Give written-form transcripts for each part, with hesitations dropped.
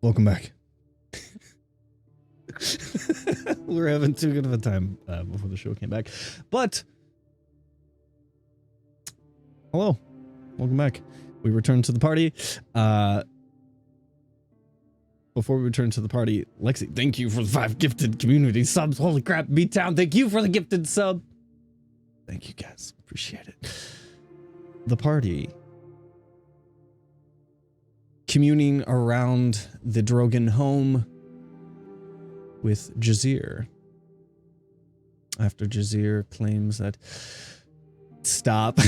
Welcome back. We were having too good of a time before the show came back. But, hello. Welcome back. We returned to the party. Before we return to the party, Lexi, thank you for the 5 gifted community subs. Holy crap, Beattown, thank you for the gifted sub. Thank you, guys. Appreciate it. The party, communing around the Drogon home with Jazir. After Jazir claims that... Stop.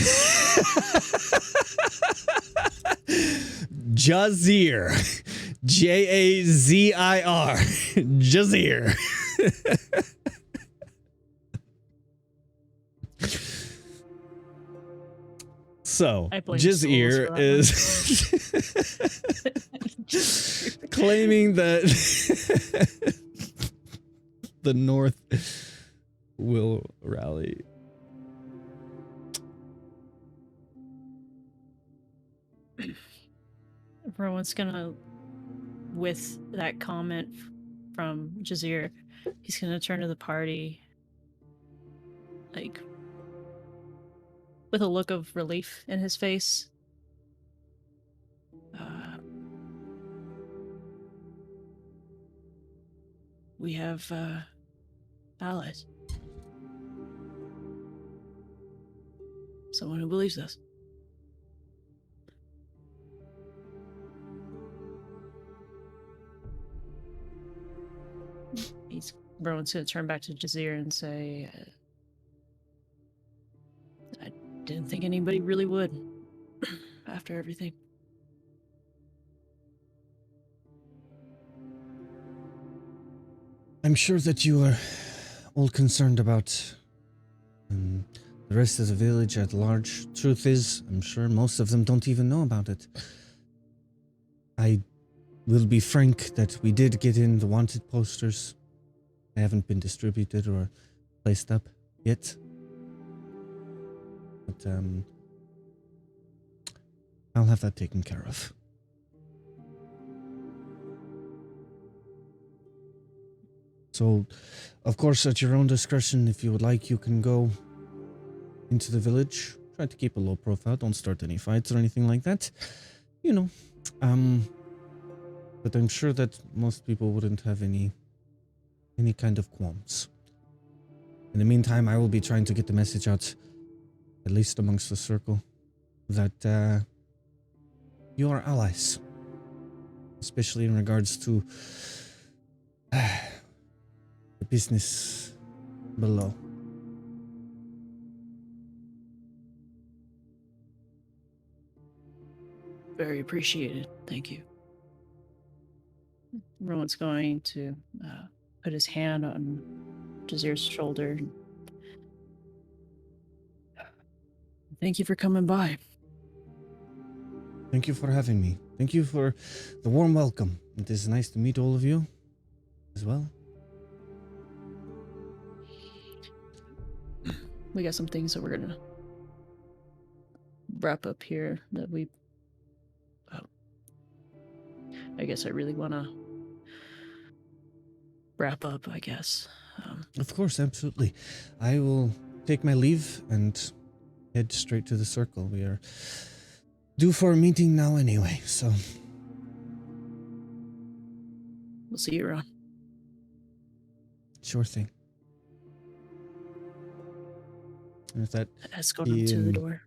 Jazir. Jazir. Jazir. So, Jazir is claiming that the North will rally. Everyone's gonna, with that comment from Jazir, he's gonna turn to the party, like, with a look of relief in his face. We have allies. Someone who believes us. Rowan's gonna turn back to Jazir and say, I didn't think anybody really would after everything. I'm sure that you are all concerned about the rest of the village at large. Truth is, I'm sure most of them don't even know about it. I will be frank that we did get in the wanted posters. They haven't been distributed or placed up yet. But I'll have that taken care of. So, of course, at your own discretion, if you would like, you can go into the village. Try to keep a low profile. Don't start any fights or anything like that. You know. But I'm sure that most people wouldn't have any kind of qualms. In the meantime, I will be trying to get the message out, at least amongst the circle, that you are allies. Especially in regards to the business below. Very appreciated. Thank you. Rowan's going to put his hand on Jazir's shoulder. Thank you for coming by. Thank you for having me. Thank you for the warm welcome. It is nice to meet all of you as well. We got some things that we're gonna wrap up here that we... I guess I really want to wrap up, I guess. Of course, absolutely. I will take my leave and head straight to the circle. We are due for a meeting now anyway, so... We'll see you around. Sure thing. And with that, escort him to the door.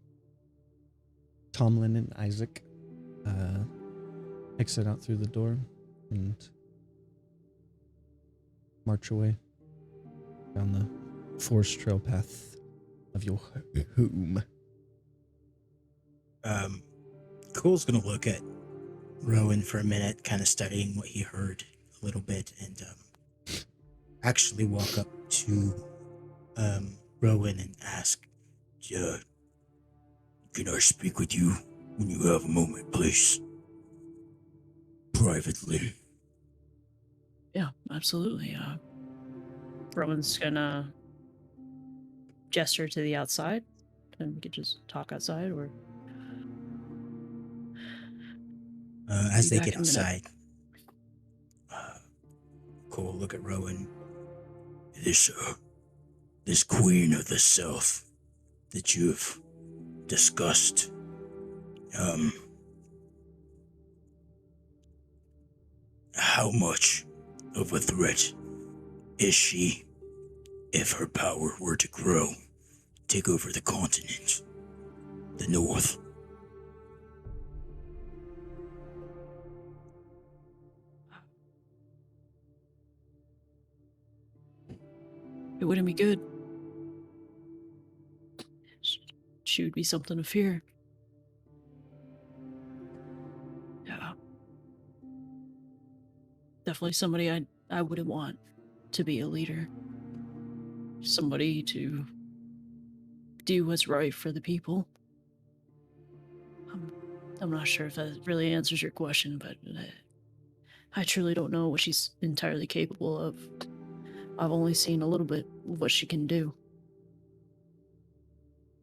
Tomlin and Isaac exit out through the door and march away down the forest trail path of your home. Cole's gonna look at Rowan for a minute, kind of studying what he heard a little bit, and actually walk up to Rowan and ask, can I speak with you when you have a moment, please? Privately. Yeah, absolutely. Rowan's gonna gesture to the outside, and we could just talk outside, or... As Be they back get in a minute. outside, Cole look at Rowan. This queen of the south that you've discussed, how much of a threat is she if her power were to grow, take over the continent, the north? It wouldn't be good. She would be something to fear. Yeah. Definitely somebody I wouldn't want to be a leader. Somebody to do what's right for the people. I'm not sure if that really answers your question, but I truly don't know what she's entirely capable of. I've only seen a little bit of what she can do.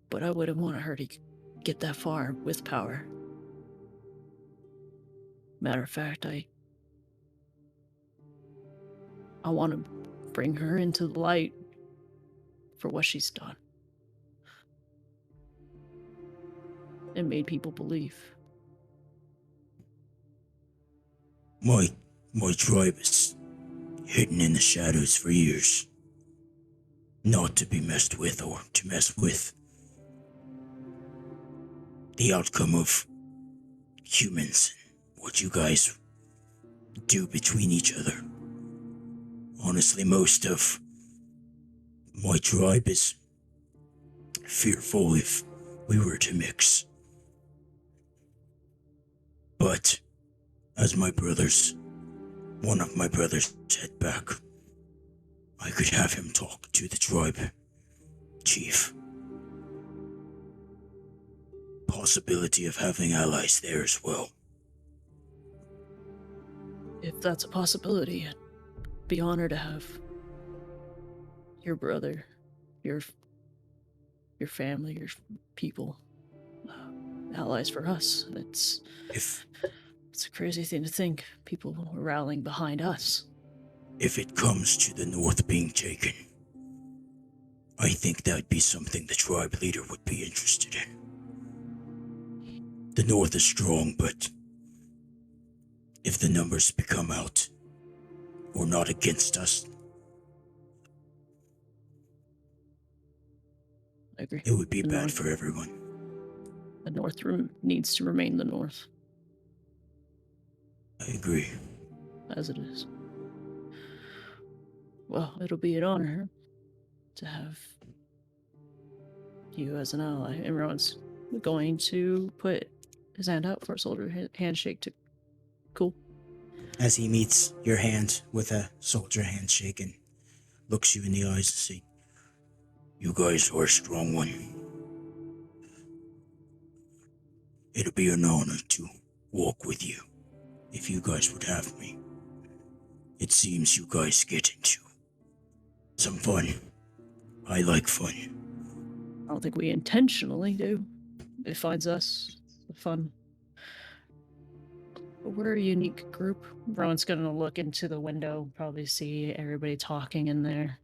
But I wouldn't want her to get that far with power. Matter of fact, I want to bring her into the light for what she's done. And made people believe. My tribe is hidden in the shadows for years. Not to be messed with or to mess with. The outcome of humans and what you guys do between each other. Honestly, most of my tribe is fearful if we were to mix. But as one of my brothers head back, I could have him talk to the tribe chief. Possibility of having allies there as well. If that's a possibility, I'd be honored to have your brother, your family, your people, allies for us. It's a crazy thing to think. People were rallying behind us. If it comes to the north being taken, I think that'd be something the tribe leader would be interested in. The north is strong, but if the numbers become out, or not against us, I agree. it would be bad for everyone. The north needs to remain the north. I agree. As it is. Well, it'll be an honor to have you as an ally. Everyone's going to put his hand out for a soldier handshake to Cool. As he meets your hand with a soldier handshake and looks you in the eyes and says, "You guys are a strong one. It'll be an honor to walk with you if you guys would have me. It seems you guys get into some fun. I like fun." I don't think we intentionally do. It finds us fun. But we're a unique group. Rowan's gonna look into the window, probably see everybody talking in there.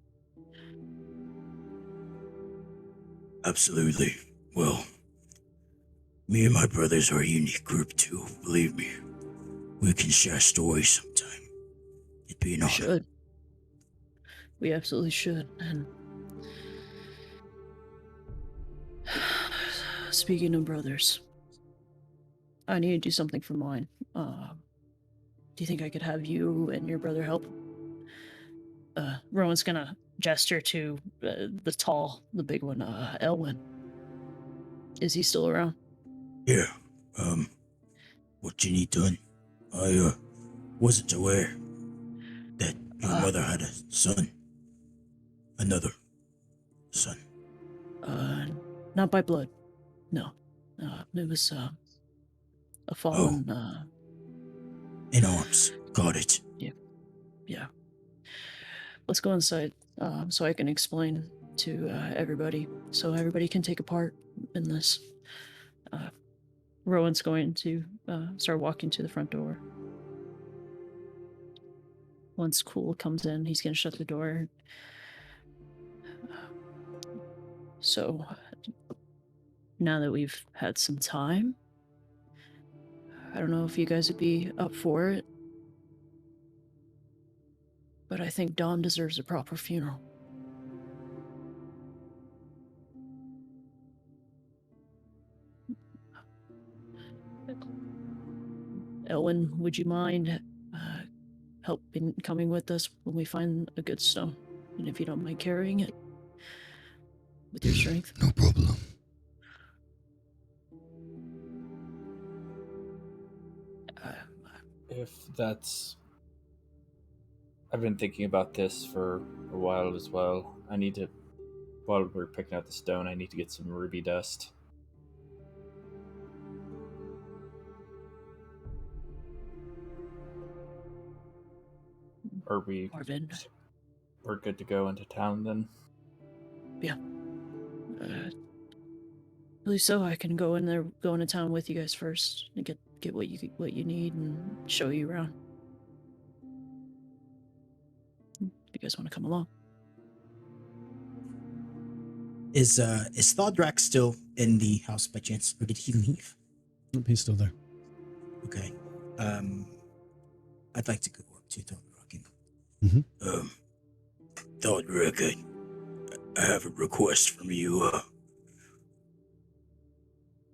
Absolutely. Well, me and my brothers are a unique group too, believe me. We can share stories sometime. It'd be an honor. We should. We absolutely should. And speaking of brothers, I need to do something for mine. Do you think I could have you and your brother help? Rowan's gonna gesture to the big one, Elwyn. Is he still around? Yeah, what you need done? I, wasn't aware that your mother had a son. Another son. Not by blood. No. It was, a fallen, In arms. Got it. Yeah. Let's go inside, so I can explain to, everybody, so everybody can take a part in this. Rowan's going to start walking to the front door. Once Cool comes in, he's going to shut the door. So, now that we've had some time, I don't know if you guys would be up for it, but I think Dawn deserves a proper funeral. Elwyn, would you mind helping coming with us when we find a good stone? And if you don't mind carrying it with your strength? No problem. If that's... I've been thinking about this for a while as well. I need to, while we're picking out the stone, I need to get some ruby dust. Are we... Marvin. We're good to go into town then? Yeah. I believe so. I can go into town with you guys first and get what you need and show you around. If you guys want to come along. Is Thodrak still in the house by chance, or did he leave? Nope, he's still there. Okay. I'd like to go up to Thodrak. Thodrak, I have a request from you.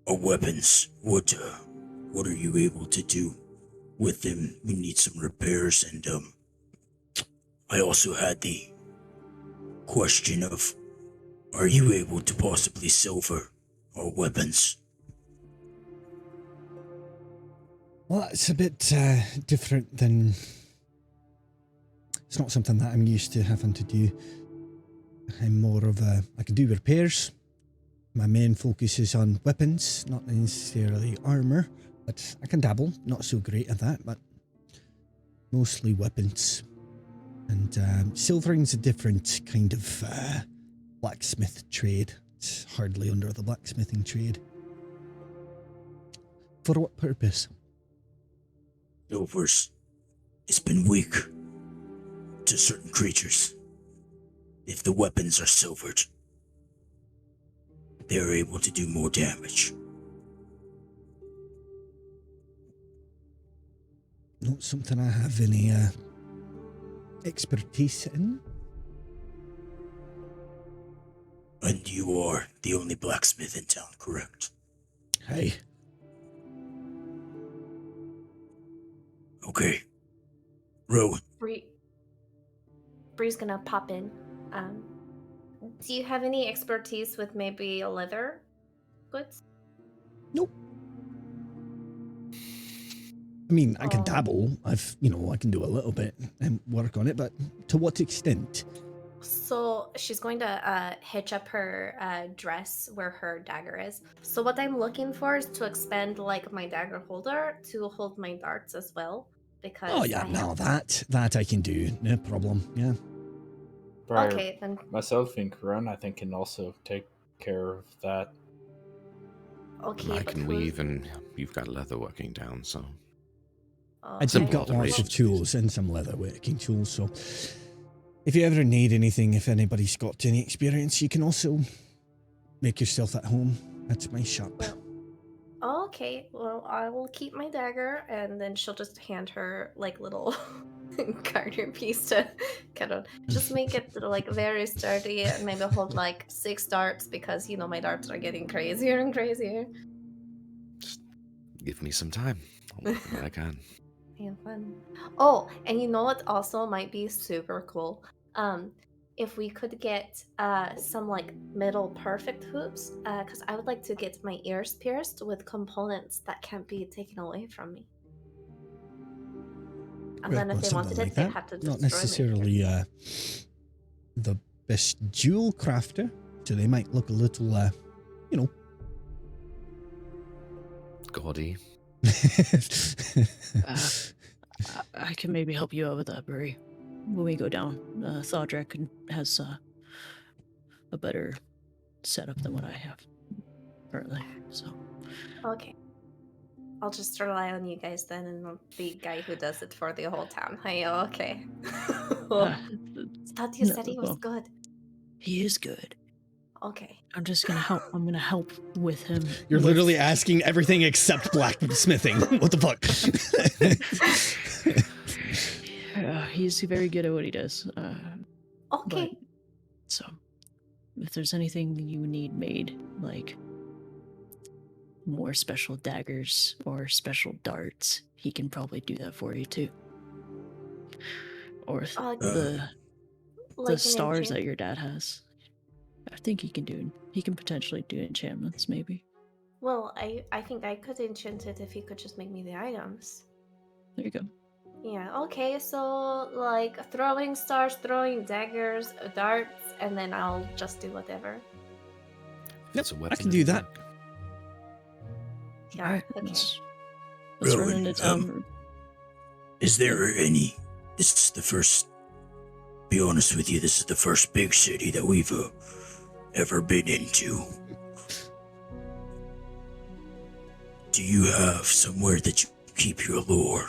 Our weapons. What are you able to do with them? We need some repairs, and I also had the question of, are you able to possibly silver our weapons? Well, it's a bit different than... It's not something that I'm used to having to do. I'm more of a... I can do repairs. My main focus is on weapons, not necessarily armor, but I can dabble. Not so great at that, but mostly weapons. And silvering's a different kind of blacksmith trade. It's hardly under the blacksmithing trade. For what purpose? Silver's. It's been weak to certain creatures. If the weapons are silvered, they're able to do more damage. Not something I have any expertise in. And you are the only blacksmith in town, correct? Hey. Okay. Rowan. Bree's gonna pop in. Do you have any expertise with maybe leather goods? Nope. I mean, I can dabble. I can do a little bit and work on it, but to what extent? So she's going to hitch up her dress where her dagger is. So what I'm looking for is to expand like my dagger holder to hold my darts as well. Because Oh yeah, that I can do. No problem. Yeah. Briar, okay, then. Myself and Karun, I think, can also take care of that. Okay, I can weave, and you've got leather working down, so... I do got lots of tools and some leather working tools, so if you ever need anything, if anybody's got any experience, you can also make yourself at home. That's my shop. Okay, well, I will keep my dagger, and then she'll just hand her like little garter piece to kind of just make it like very sturdy and maybe hold like 6 darts because my darts are getting crazier and crazier. Just give me some time. I'll work what I can. Yeah, fun. Oh, and you know what also might be super cool? If we could get some like metal perfect hoops, because I would like to get my ears pierced with components that can't be taken away from me. And then if they wanted it, they'd have to destroy Not necessarily the best jewel crafter, so they might look a little, Gaudy. I can maybe help you out with that, Buri. When we go down, Thodrak has a better setup than what I have currently. So. Okay. I'll just rely on you guys then, and not the guy who does it for the whole town. Hey, okay. Uh, Thought you no, said he was well, good. he is good. Okay. I'm just gonna help. I'm gonna help with him. You're with- literally asking everything except blacksmithing. What the fuck? He's very good at what he does. Okay. But so, if there's anything you need made, like more special daggers or special darts, he can probably do that for you too. Or the Like an stars that enchant- your dad has. I think he can do. He can potentially do enchantments, maybe. Well, I think I could enchant it if he could just make me the items. There you go. Yeah, okay, so like throwing stars, throwing daggers, darts, and then I'll just do whatever. It's a weapon I can do that. Yeah, All right, okay. let's run Rowan, into town. Is there any? This is the first. Be honest with you, this is the first big city that we've ever been into. Do you have somewhere that you keep your lore,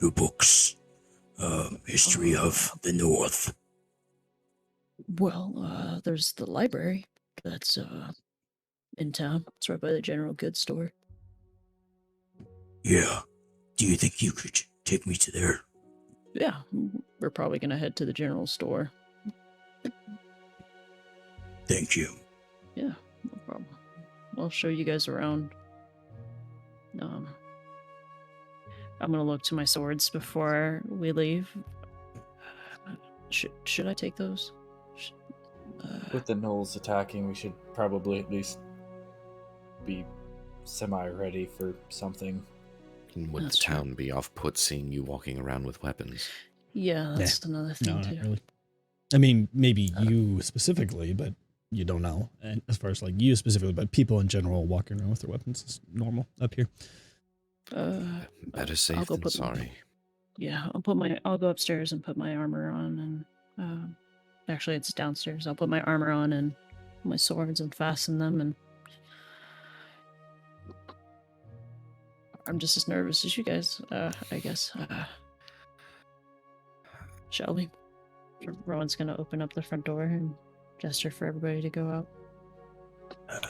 your books, history of the North? Well, there's the library. That's in town. It's right by the general goods store. Yeah. Do you think you could take me to there? Yeah, we're probably gonna head to the general store. Thank you. Yeah, no problem. I'll show you guys around. I'm gonna look to my swords before we leave. Should I take those? With the gnolls attacking, we should probably at least be semi-ready for something. And would the That's true. town be off-put seeing you walking around with weapons? Yeah, that's another thing No, too. not really. I mean, maybe you specifically, but you don't know. And as far as like you specifically, but people in general walking around with their weapons is normal up here. Better I'll safe go than put sorry. Yeah, I'll go upstairs and put my armor on, and actually it's downstairs. I'll put my armor on and my swords and fasten them, and I'm just as nervous as you guys. I guess. Shall we? Rowan's gonna open up the front door and gesture for everybody to go out.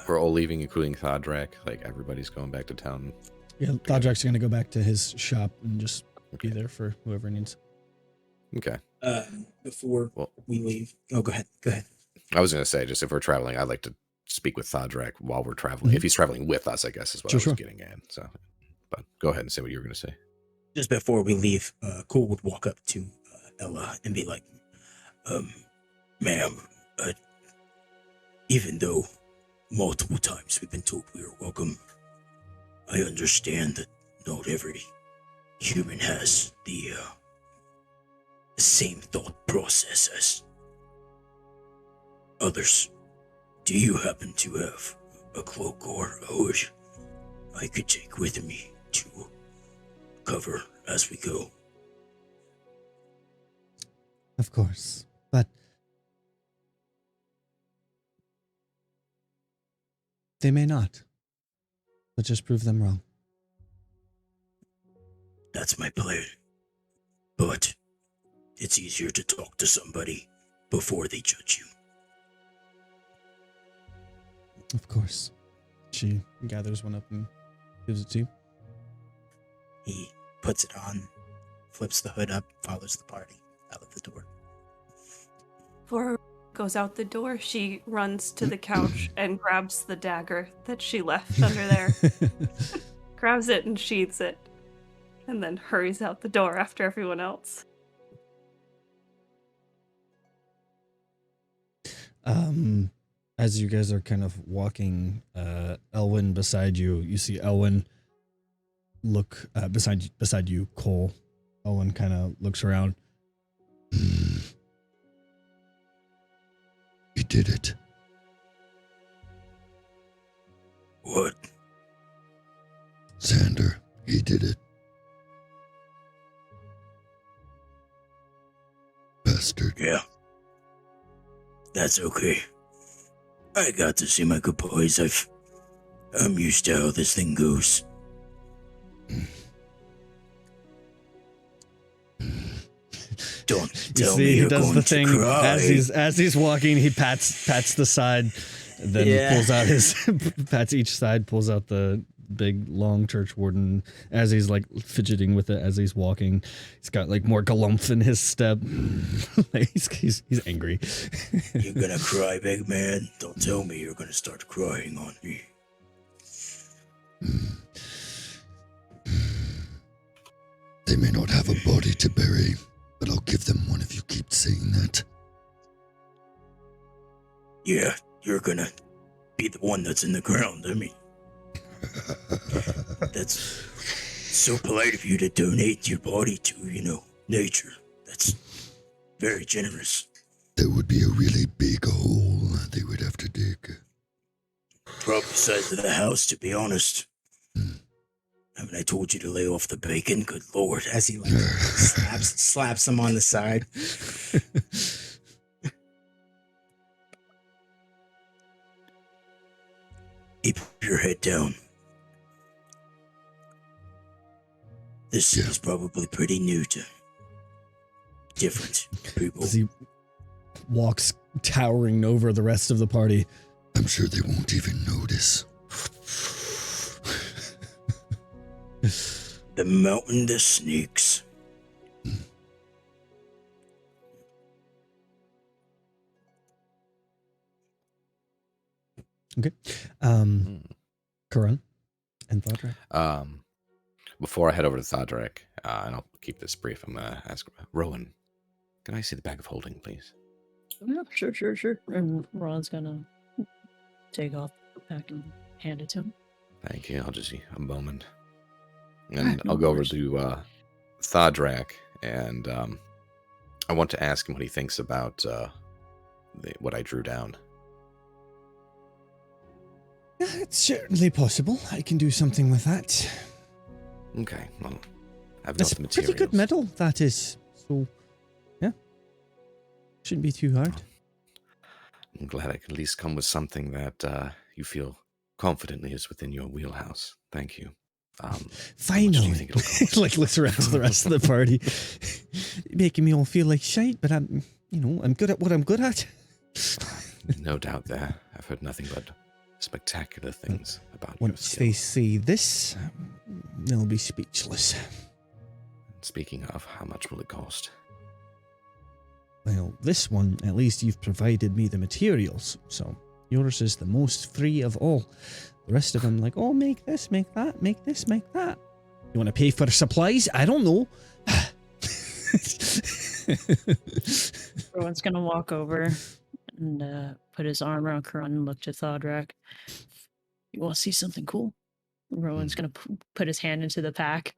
We're all leaving, including Thodrak. Like, everybody's going back to town. Yeah, Thodrak's going to go back to his shop and just be there for whoever needs. Okay. Before we leave. Oh, go ahead. Go ahead. I was going to say, just if we're traveling, I'd like to speak with Thodrak while we're traveling. If he's traveling with us, I guess is what I was getting at. So, but go ahead and say what you were going to say. Just before we leave, Cole would walk up to Ella and be like, ma'am, even though multiple times we've been told we are welcome, I understand that not every human has the same thought process as others. Do you happen to have a cloak or a hood I could take with me to cover as we go? Of course, but they may not. But just prove them wrong. That's my plan. But it's easier to talk to somebody before they judge you. Of course. She gathers one up and gives it to you. He puts it on, flips the hood up, follows the party out of the door. Before goes out the door, she runs to the couch and grabs the dagger that she left under there, grabs it and sheathes it, and then hurries out the door after everyone else. As you guys are kind of walking, Elwyn beside you, you see Elwyn look beside you, Cole. Elwyn kind of looks around. He did it. What? Xander, he did it. Bastard. Yeah. That's okay. I got to see my good boys. I'm used to how this thing goes. Don't You tell see, me he you're does going the to thing cry. as he's walking. He pats the side, then Yeah. pulls out his pats each side, pulls out the big long church warden as he's like fidgeting with it as he's walking. He's got like more galumph in his step. Like, he's angry. You're gonna cry, big man. Don't tell me you're gonna start crying on me. They may not have a body to bury, but I'll give them one if you keep saying that. Yeah, you're gonna be the one that's in the ground. I mean, that's so polite of you to donate your body to, nature. That's very generous. There would be a really big hole they would have to dig. Probably the size of the house, to be honest. Haven't I told you to lay off the bacon? Good lord. As he like slaps him on the side. Keep your head down. This is probably pretty new to different people. As he walks towering over the rest of the party. I'm sure they won't even notice. The mountain that sneaks. Okay. Karan and Thodrak. Before I head over to Thodrak, and I'll keep this brief, I'm gonna ask Rowan, can I see the bag of holding, please? Yeah, sure. And Ron's gonna take off the pack and hand it to him. Thank you. I'll just see a moment. And no I'll go over worries. to Thodrak, and I want to ask him what he thinks about what I drew down. It's certainly possible. I can do something with that. Okay, well, I've That's got a the materials. pretty good medal, that is. So, yeah. Shouldn't be too hard. I'm glad I can at least come with something that you feel confidently is within your wheelhouse. Thank you. How much do Finally. you think it'll cost? Like, looks around to the rest of the party. Making me all feel like shite, but I'm good at what I'm good at. No doubt there. I've heard nothing but spectacular things about your Once skill. they see this, they'll be speechless. Speaking of, how much will it cost? Well, this one, at least you've provided me the materials, so yours is the most free of all. The rest of them, like, oh, make this, make that, make this, make that. You want to pay for supplies? I don't know. Rowan's gonna walk over and put his arm around Karan and look to Thodrak. You want to see something cool? Rowan's gonna put his hand into the pack.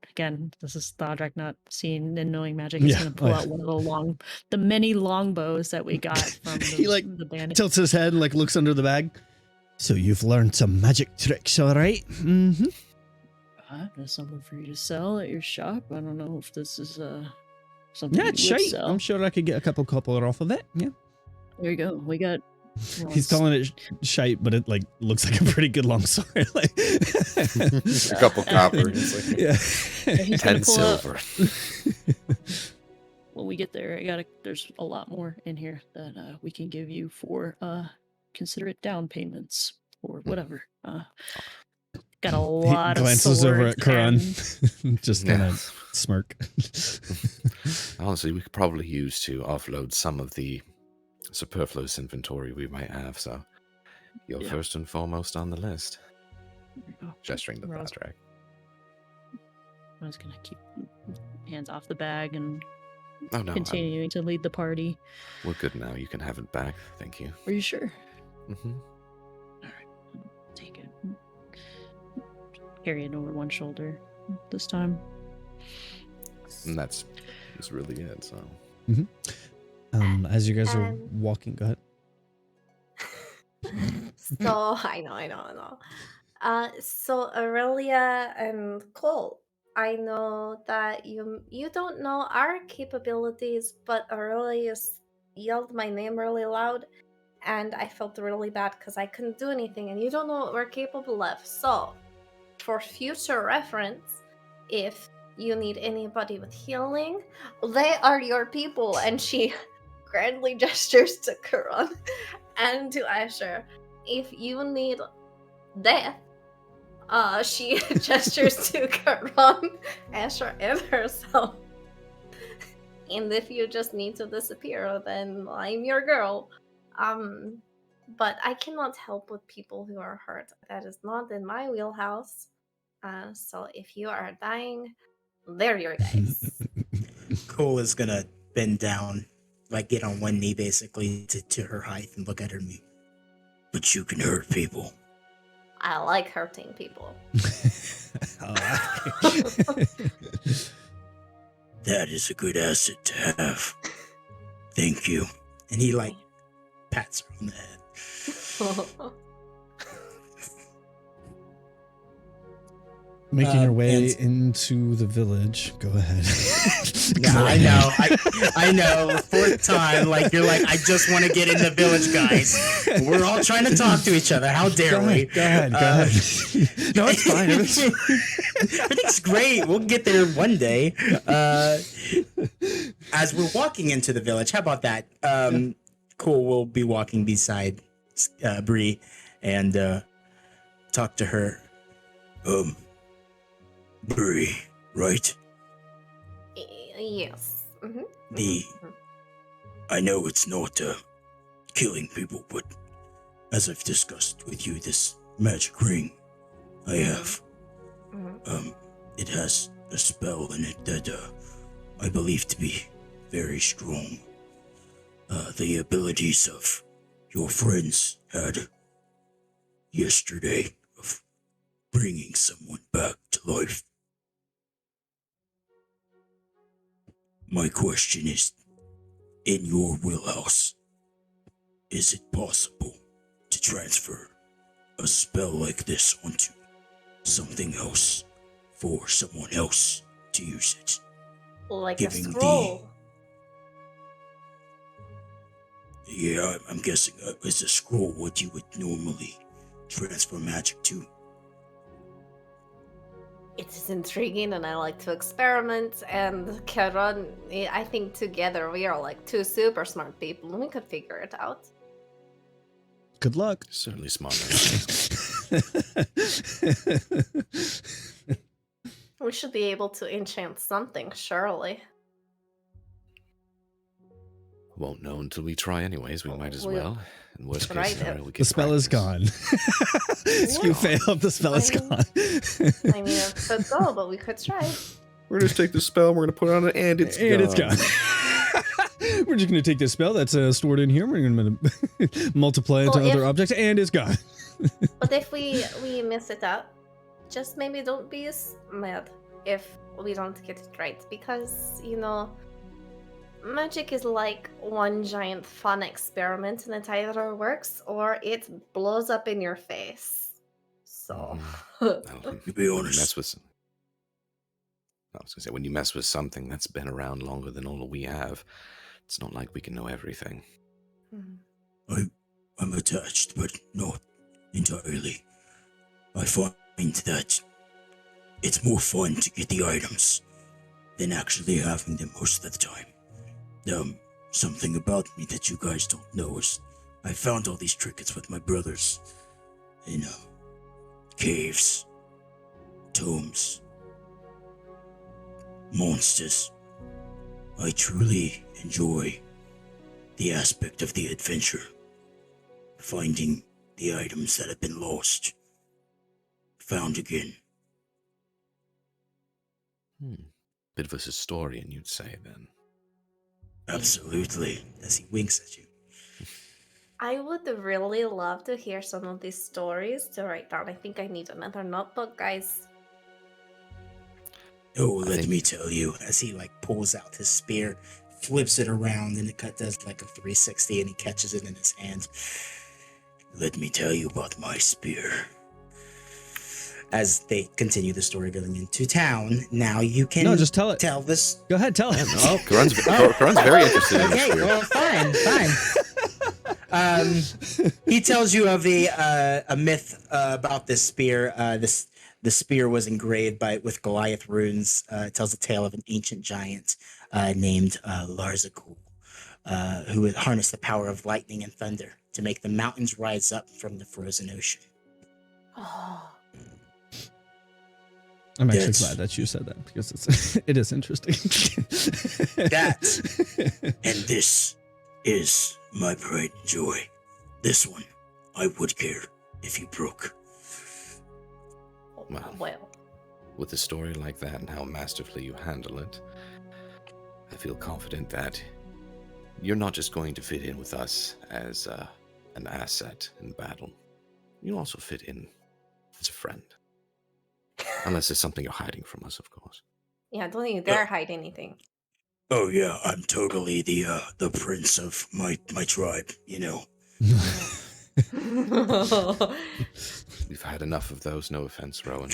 Again, this is Thodrak not seeing and knowing magic. He's gonna pull out one of the many long bows that we got from He, the bandit. tilts his head and like looks under the bag. So you've learned some magic tricks, all right? Mm-hmm. There's something for you to sell at your shop. I don't know if this is something Yeah, you it's would shite. sell. I'm sure I could get a couple off of it. Yeah. There you go. We got. He's calling it shite, but it like looks like a pretty good long sword. Like, A couple copper. It's like, yeah. He's gonna 10 pull out- silver. When we get there, there's a lot more in here that we can give you for considerate down payments or whatever. Got a lot He of glances over at swords Karan, and- just Yeah. kind of smirk. Honestly, we could probably use to offload some of the superfluous inventory we might have, so you're Yeah. first and foremost on the list. There you go. Gesturing to Ross- Thodrak. I was gonna keep hands off the bag and Oh, no, continuing to lead the party. we're good now. You can have it back. Thank you. Are you sure? Mm-hmm. Take it. Carry it over one shoulder this time. And that's really it, so. As you guys are And- walking, go ahead. So I know. So Aurelia and Cole, I know that you don't know our capabilities, but Aurelia yelled my name really loud, and I felt really bad because I couldn't do anything, and you don't know what we're capable of. So for future reference, if you need anybody with healing, they are your people. And she grandly gestures to Kuron and to Asher. If you need death, she gestures to Kuron, Asher, and herself. And if you just need to disappear, then I'm your girl. But I cannot help with people who are hurt. That is not in my wheelhouse. So if you are dying, they're your guys. Cole is gonna bend down, like get on one knee basically to her height and look at her. But you can hurt people. I like hurting people. That is a good asset to have. Thank you. And he like pats her on the head. Making your way into the village. Go ahead. Yeah, I know. I know. Fourth time, like you're like, I just want to get in the village, guys. We're all trying to talk to each other. How dare we? Go ahead. No, it's fine. Everything's great. We'll get there one day. As we're walking into the village, how about that? Cole will be walking beside Bree and talk to her. Bree, right? Yes. Mm-hmm. I know it's not killing people, but as I've discussed with you, this magic ring I have, it has a spell in it that I believe to be very strong. The abilities of your friends had yesterday of bringing someone back to life. My question is, in your wheelhouse, is it possible to transfer a spell like this onto something else for someone else to use it? Like a scroll? Yeah, I'm guessing is a scroll what you would normally transfer magic to. It is intriguing and I like to experiment, and Kuron, I think together we are like two super smart people and we could figure it out. Good luck. Certainly smart. We should be able to enchant something, surely. Won't know until we try anyways. We might as well. In worst case Right. scenario, we The can spell is gone. You failed. The spell is gone. I mean, it could go, but we could try. We're going to take the spell, we're going to put it on it, and it's gone. It's gone. We're just going to take this spell that's stored in here. We're going to multiply it to other objects, and it's gone. But if we miss it up, just maybe don't be as mad if we don't get it right. Because, you know, magic is like one giant fun experiment, and it either works or it blows up in your face. So, To be honest, I was gonna say, when you mess with something that's been around longer than all we have, it's not like we can know everything. I'm attached, but not entirely. I find that it's more fun to get the items than actually having them most of the time. Something about me that you guys don't know is I found all these trinkets with my brothers in caves, tombs, monsters. I truly enjoy the aspect of the adventure, finding the items that have been lost, found again. Bit of a historian, you'd say, then. Absolutely, as he winks at you. I would really love to hear some of these stories to write down. I think I need another notebook, guys. Oh, let me tell you, as he like pulls out his spear, flips it around, and it does like a 360, and he catches it in his hand. Let me tell you about my spear. As they continue the story going into town, now you can just tell it. Tell this. Go ahead, tell it. Oh, Karan's very interested in this. Okay, well, fine. He tells you of a myth about this spear. The spear was engraved with Goliath runes. It tells the tale of an ancient giant named Larzagul, who would harness the power of lightning and thunder to make the mountains rise up from the frozen ocean. Oh. I'm actually glad that you said that because it is interesting. That and this is my pride and joy. This one I would care if you broke. Well. With a story like that and how masterfully you handle it, I feel confident that you're not just going to fit in with us as an asset in battle. You also fit in as a friend. Unless there's something you're hiding from us, of course. Yeah, I don't think you dare hide anything. Oh yeah, I'm totally the prince of my tribe, you know. We've had enough of those, no offense, Rowan.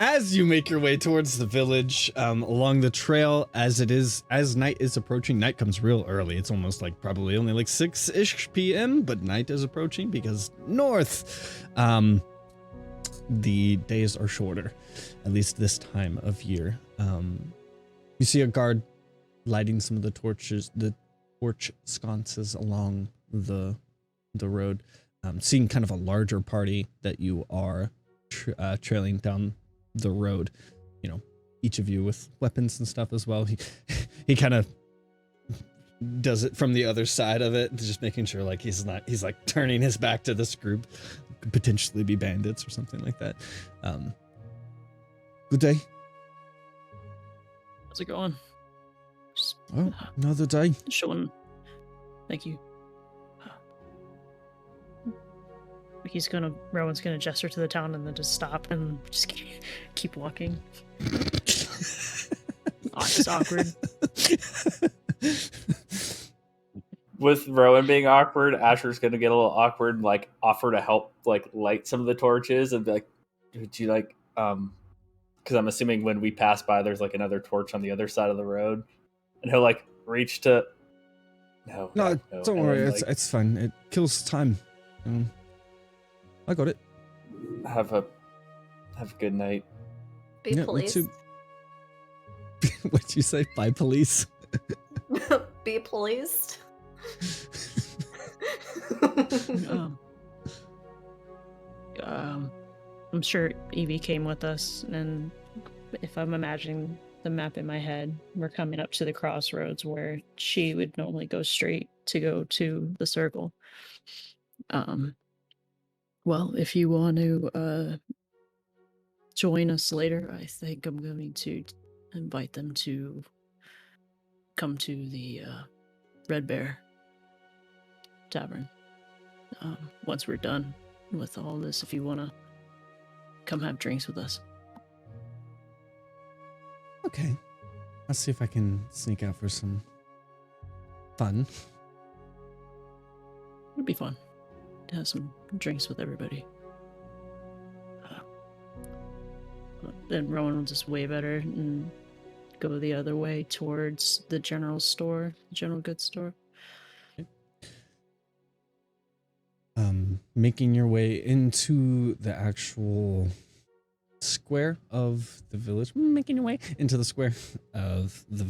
As you make your way towards the village, along the trail, as night is approaching, night comes real early. It's almost like probably only like 6-ish p.m., but night is approaching because north, the days are shorter, at least this time of year. You see a guard lighting some of the torches, the torch sconces along the road. Seeing kind of a larger party that you are trailing down the road, you know, each of you with weapons and stuff as well. He kind of does it from the other side of it, just making sure like he's like turning his back to this group, could potentially be bandits or something like that. Good day. How's it going? Just, Oh, another day. Showing. Thank you. Rowan's gonna gesture to the town and then just stop and just keep walking. It's awkward. With Rowan being awkward, Asher's gonna get a little awkward and like offer to help like light some of the torches and be like, would you like because I'm assuming when we pass by there's like another torch on the other side of the road. And he'll like reach to No, don't worry, it's fine. It kills time. I got it. Have a good night. Be pleased. What'd you say? Bye, police. Be pleased. I'm sure Evie came with us, and if I'm imagining the map in my head, we're coming up to the crossroads where she would normally go straight to go to the circle. Well, if you want to join us later, I think I'm going to invite them to come to the Red Bear Tavern. Once we're done with all this, if you want to come have drinks with us. Okay. I'll see if I can sneak out for some fun. It'd be fun to have some drinks with everybody. Then Rowan will just wave at her and go the other way towards the general goods store. Making your way into the actual square of the village, making your way into the square of the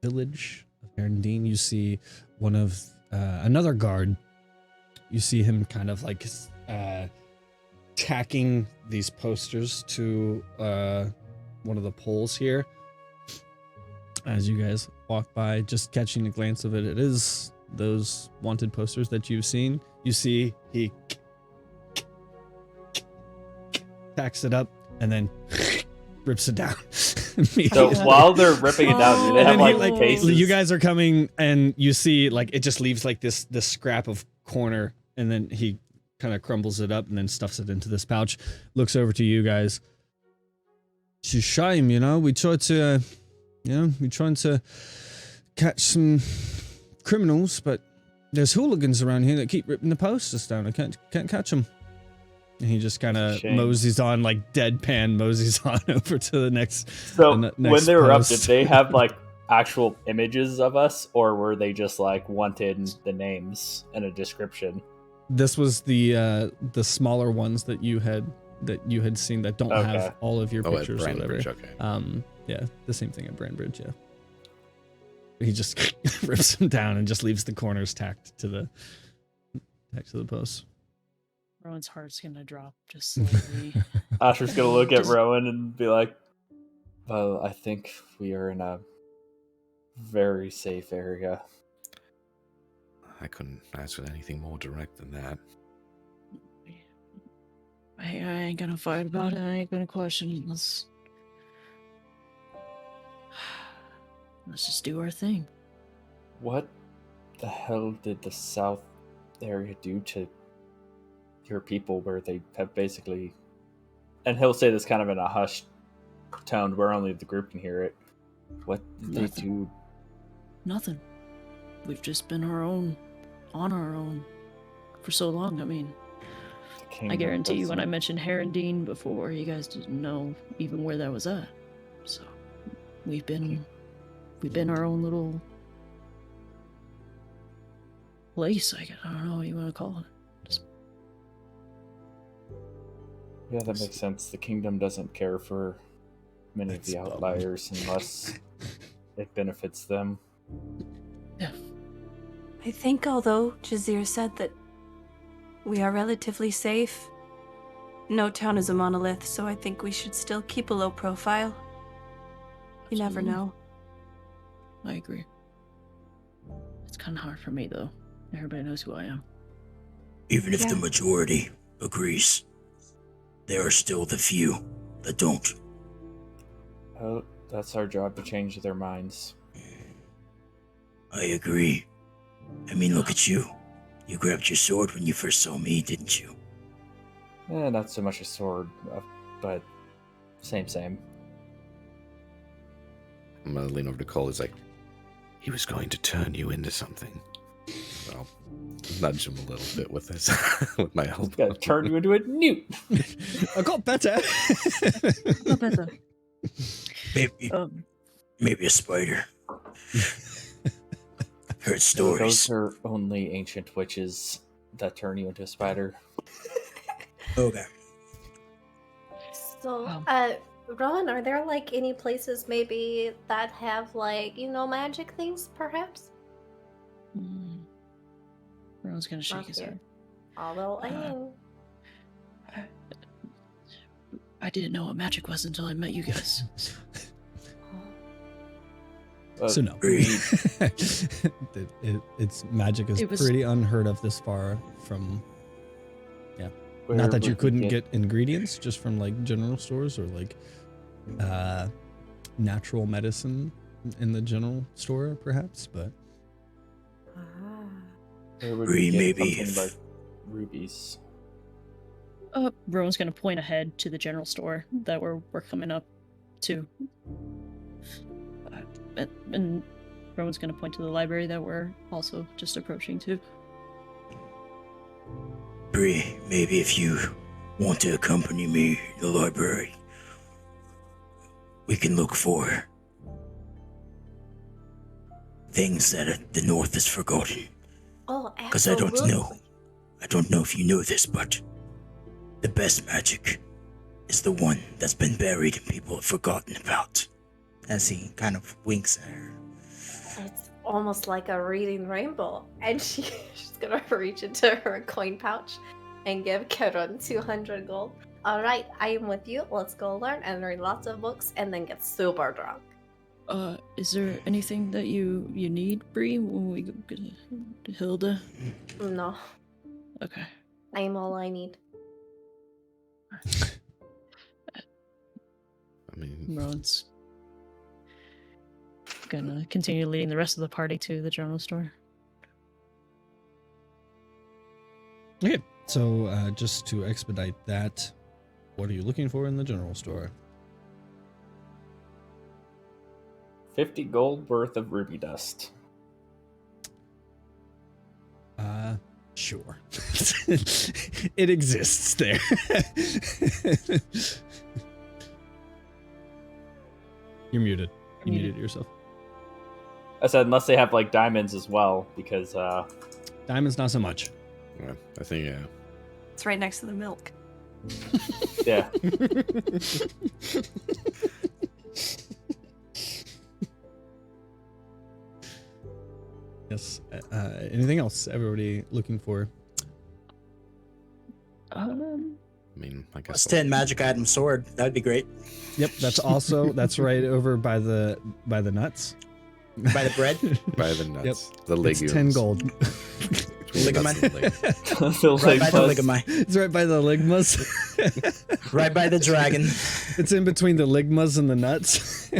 village of Erendine, you see one of another guard. You see him kind of like tacking these posters to one of the poles here. As you guys walk by, just catching a glance of it, it is those wanted posters that you've seen. You see he tacks it up and then rips it down. So while they're ripping it down, do they have like cases? You guys are coming and you see like it just leaves like this scrap of corner, and then he kind of crumbles it up and then stuffs it into this pouch. Looks over to you guys. It's a shame, we tried to catch some criminals, but there's hooligans around here that keep ripping the posters down. I can't catch them. And he just kind of moseys on, like deadpan moseys on over to the next. So when they were up, did they have like actual images of us, or were they just like wanted the names and a description? This was the smaller ones that you had seen that don't have all of your at pictures or whatever. Brandbridge, okay. Yeah, the same thing at Brandbridge. Yeah, he just rips them down and just leaves the corners tacked to the posts. Rowan's heart's gonna drop just slightly. Asher's gonna look at Rowan and be like, "Well, I think we are in a very safe area." I couldn't ask for anything more direct than that. I ain't gonna fight about it. I ain't gonna question. Let's just do our thing. What the hell did the south area do to your people where they have basically... And he'll say this kind of in a hushed tone where only the group can hear it. What did they do? Nothing. We've just been on our own for so long. I mean, I guarantee you when I mentioned Herondine before, you guys didn't know even where that was at. So we've been our own little place, I don't know what you want to call it. Yeah, that makes sense. The kingdom doesn't care for many of the outliers unless it benefits them. Yeah. I think although Jazir said that we are relatively safe, no town is a monolith, so I think we should still keep a low profile. You never know. I agree. It's kind of hard for me, though. Everybody knows who I am. Even if the majority agrees, there are still the few that don't. Oh, that's our job to change their minds. I agree. I mean, look at you. You grabbed your sword when you first saw me, didn't you? Not so much a sword, but same. I'm gonna lean over to Cole. He's like, he was going to turn you into something. I'll nudge him a little bit with this, with my elbow. Gonna turn you into a newt. I got better. Maybe a spider. Heard stories. Those are only ancient witches that turn you into a spider. Okay. So, Rowan, are there like any places maybe that have like, magic things perhaps? Rowan's gonna shake his head. Although I didn't know what magic was until I met you guys. So no, it's magic is pretty unheard of this far from. Yeah, not that you couldn't get ingredients just from like general stores or like natural medicine in the general store, perhaps, but. Maybe like rubies. Rowan's gonna point ahead to the general store that we're coming up to. And Rowan's gonna point to the library that we're also just approaching to. Bree, maybe if you want to accompany me to the library, we can look for things that the North has forgotten. Oh, because I don't know if you know this, but the best magic is the one that's been buried and people have forgotten about. As he kind of winks at her. It's almost like a reading rainbow. And she's gonna reach into her coin pouch and give Keron 200 gold. Alright, I am with you. Let's go learn and read lots of books and then get super drunk. Is there anything that you need, Bree, when we go to Hilda? No. Okay. I am all I need. I mean, Rowan's gonna continue leading the rest of the party to the general store. Okay, so just to expedite that, what are you looking for in the general store? 50 gold worth of ruby dust. Sure. It exists there. You're muted. You muted yourself. I said unless they have like diamonds as well, because Diamonds, not so much. Yeah, I think yeah. It's right next to the milk. yeah. Yes. Anything else? Everybody looking for? I mean, I guess. Plus 10 magic item sword. That'd be great. Yep, that's right over by the nuts. By the bread? By the nuts. Yep. The legumes. It's 10 gold. Ligament. Right by the ligament. It's right by the ligmas. Right by the dragon. It's in between the ligmas and the nuts.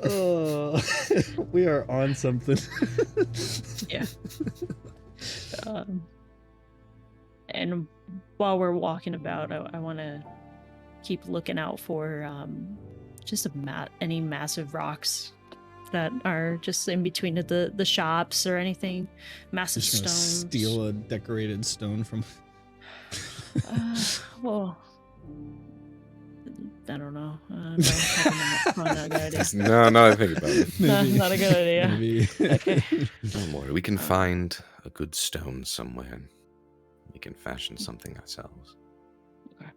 Oh, we are on something. Yeah. And while we're walking about, I want to keep looking out for just any massive rocks that are just in between the shops or anything. Massive Just gonna stones. steal a decorated stone from. Well, I don't know. No, not a good idea. No, I think about it. Not a good idea. Maybe. Okay. Don't worry, we can find a good stone somewhere. And we can fashion something ourselves. Okay.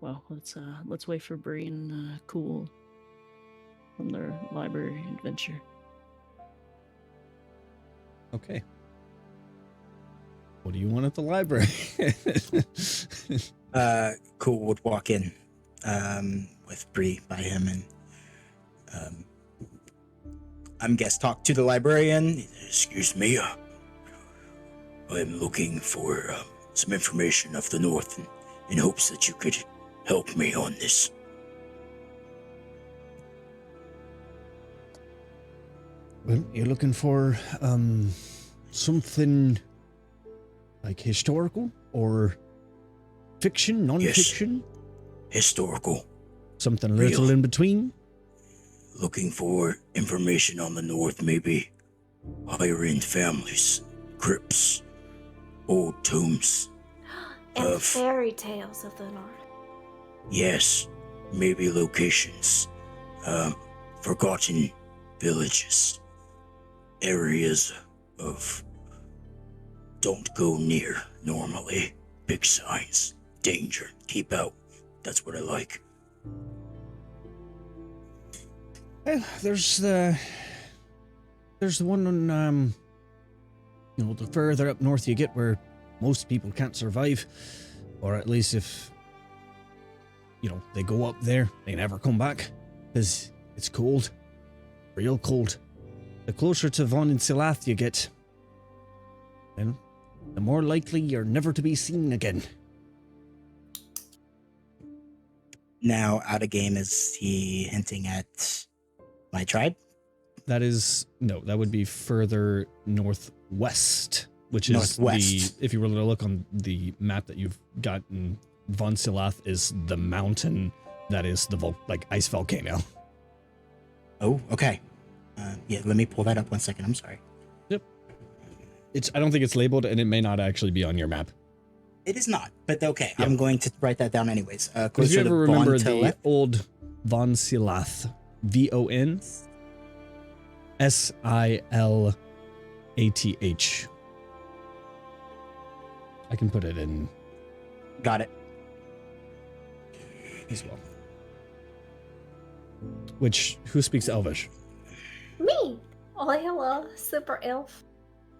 Well, let's wait for Bree and Cool from their library adventure. Okay. What do you want at the library? Cool would walk in with Bree by him, and I'm guess talk to the librarian. Excuse me. I'm looking for some information of the North in hopes that you could help me on this. Well, you're looking for something like historical or fiction, non-fiction? Yes. Historical. Something a little Real. in between? Looking for information on the North, maybe higher-end families, crypts, old tombs. And fairy tales of the North. Yes, maybe locations, forgotten villages, areas of don't go near normally, big signs, danger, keep out. That's what I like. Well, there's the one on the further up north you get where most people can't survive, or at least if they go up there, they never come back because it's cold, real cold. The closer to Von and Silath you get, then the more likely you're never to be seen again. Now, out of game, is he hinting at my tribe? That would be further northwest, which is if you were to look on the map that you've gotten, Von Silath is the mountain that is the ice volcano. Oh, okay. Yeah, let me pull that up 1 second. I'm sorry. Yep. I don't think it's labeled, and it may not actually be on your map. It is not, but okay. Yep. I'm going to write that down anyways. If you ever remember the old Von Silath, VONSILATH. I can put it in. Got it. As well. Who speaks Elvish? Me! Oh, hello, super elf.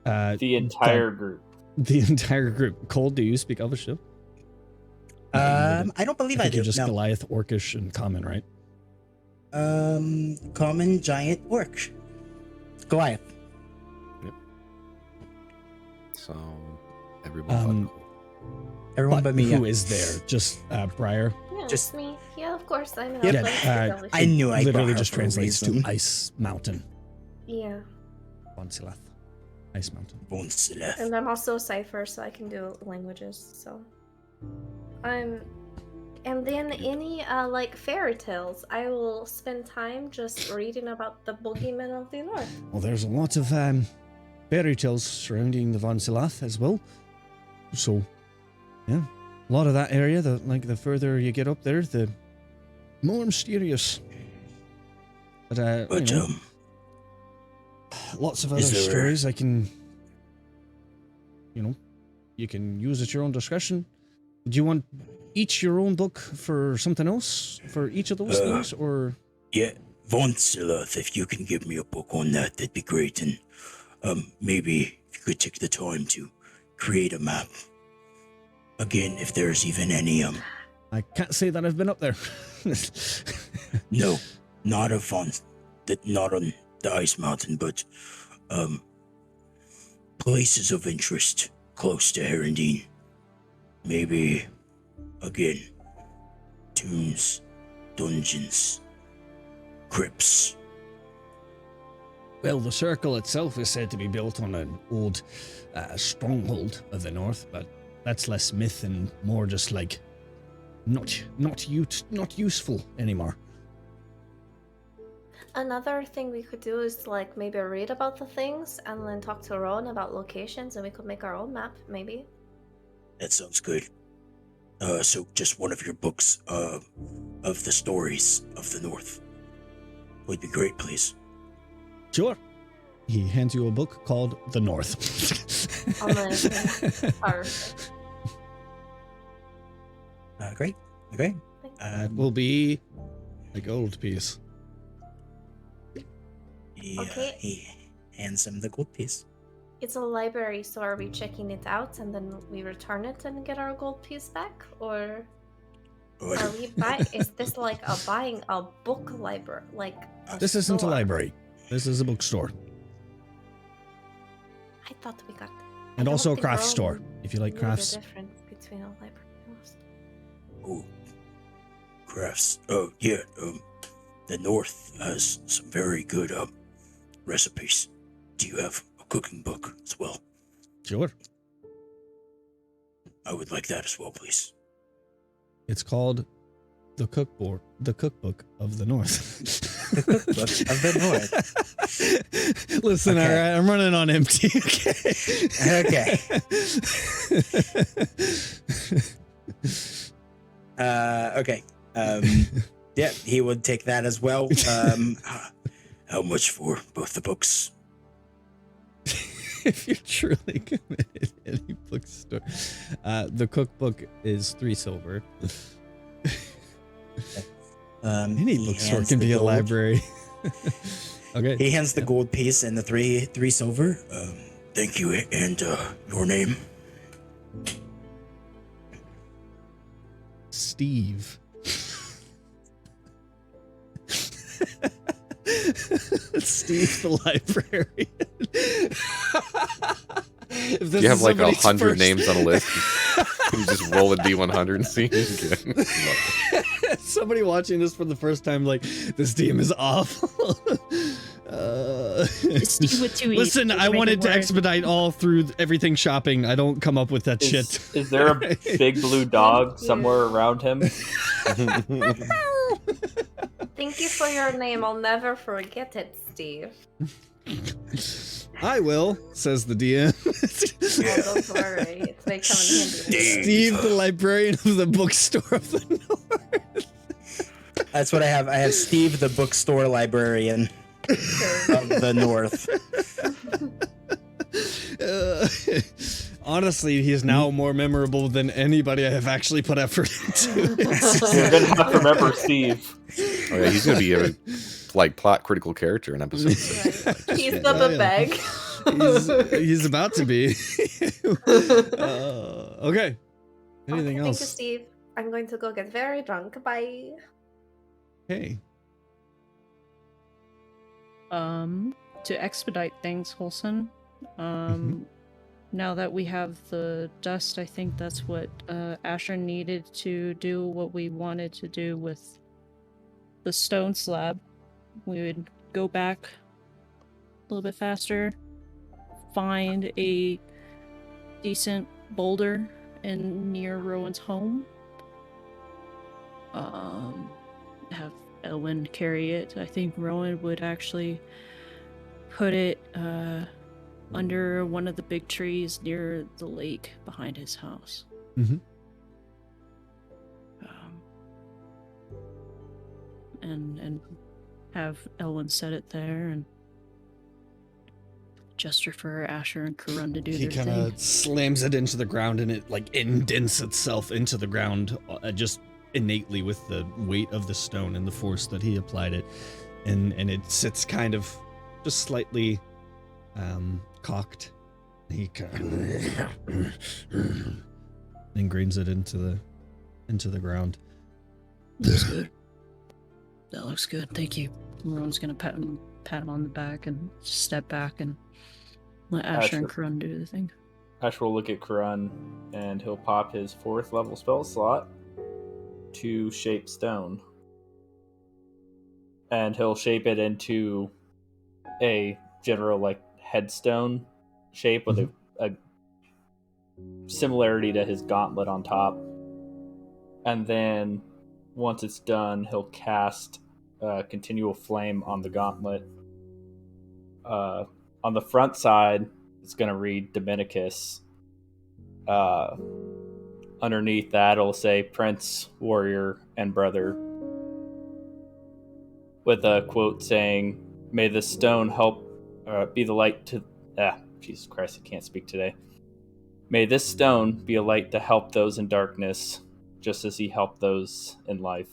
The entire group. The entire group. Cole, do you speak Elvish too? I don't believe I do. You're just no. Goliath, Orcish, and Common, right? Common, giant, orc. Goliath. Yep. So, everyone Everyone but me. Who is there? Just Briar? Yeah, Just- it's me. Yeah, of course, I'm an Yep. elf. Yeah, I knew I literally brought her just for a translates reason. to Ice Mountain. Yeah, Von Silath. Ice Mountain. and I'm also a cipher, so I can do languages. So, and then any fairy tales, I will spend time just reading about the boogeymen of the North. Well, there's a lot of fairy tales surrounding the Von Silath as well. So, yeah, a lot of that area. The further you get up there, the more mysterious. But, But, you know, lots of other is there- stories I can, you know, you can use at your own discretion. Do you want each your own book for something else for each of those things, or? yeah, Von Silath, if you can give me a book on that, that'd be great. And maybe if you could take the time to create a map. Again, if there's even any I can't say that I've been up there. no, not not on the Ice Mountain, but places of interest close to Herondine. Maybe, again, tombs, dungeons, crypts. Well, the circle itself is said to be built on an old stronghold of the north, but that's less myth and more just like not useful anymore. Another thing we could do is like maybe read about the things and then talk to Rowan about locations, and we could make our own map, maybe. That sounds good. So just one of your books of the stories of the North would be great, please. Sure. He hands you a book called The North. Amazing. Perfect. Great. Okay. That will be a gold piece. Okay. He hands him the gold piece. It's a library, so are we checking it out and then we return it and get our gold piece back? Or are we buying? Is this like buying a book library? Like This isn't a store? library. This is a bookstore. I thought we got. And I also a don't think craft Rowan store, if you like knew crafts. The difference between a library and a store. Oh, crafts. Oh, yeah. The North has some very good recipes. Do you have a cooking book as well? Sure. I would like that as well, please. It's called The Cookbook of the North. The cookbook of the North. Listen, Okay. all right, I'm running on empty. Okay. Yeah, he would take that as well. How much for both the books? If you're truly committed, any bookstore. The cookbook is 3 silver. Any He bookstore hands can the be a gold. library. Okay. He hands the gold piece and the three silver. Thank you, and your name? Steve. Steve the librarian. If this Do you have is like somebody's 100 first- names on a list? Can you just roll a D100 and see who you get? Somebody watching this for the first time, like, this team is awful. Steve with 2 E's. Listen, Just I make it wanted to work. expedite all through everything shopping. I don't come up with that shit. Is there a big blue dog Thank you. somewhere around him? Thank you for your name. I'll never forget it, Steve. I will, says the DM. Oh, don't worry. It may come in handy. Steve, the librarian of the bookstore of the North. That's what I have. I have Steve, the bookstore librarian of the North. Honestly, he is now more memorable than anybody I have actually put effort into. You're gonna have to remember Steve. Oh yeah, he's gonna be a like plot critical character in episode 6. Right. He's the bag. he's about to be. Okay. Anything Thank else? you, Steve. I'm going to go get very drunk. Bye. Hey. To expedite things, Holson. Now that we have the dust, I think that's what Asher needed to do what we wanted to do with the stone slab. We would go back a little bit faster, find a decent boulder near Rowan's home. Have Elwyn carry it. I think Rowan would actually put it under one of the big trees near the lake behind his house. Mhm. and have Elwyn set it there and gesture for Asher and Karun to do He their kind thing. of slams it into the ground and it like indents itself into the ground just innately with the weight of the stone and the force that he applied it. And it sits kind of just slightly cocked. He kind of ingrains it into the ground. Looks good. That looks good. Thank you. Rowan's gonna pat him on the back and step back and let Asher and Karun do the thing. Asher will look at Karun and he'll pop his 4th level spell slot to shape stone. And he'll shape it into a general like headstone shape with a similarity to his gauntlet on top. And then once it's done, he'll cast continual flame on the gauntlet. On the front side, it's going to read Dominicus. Underneath that, it'll say Prince, Warrior, and Brother. With a quote saying, "May the stone help be the light to..." Jesus Christ, I can't speak today. "May this stone be a light to help those in darkness, just as he helped those in life."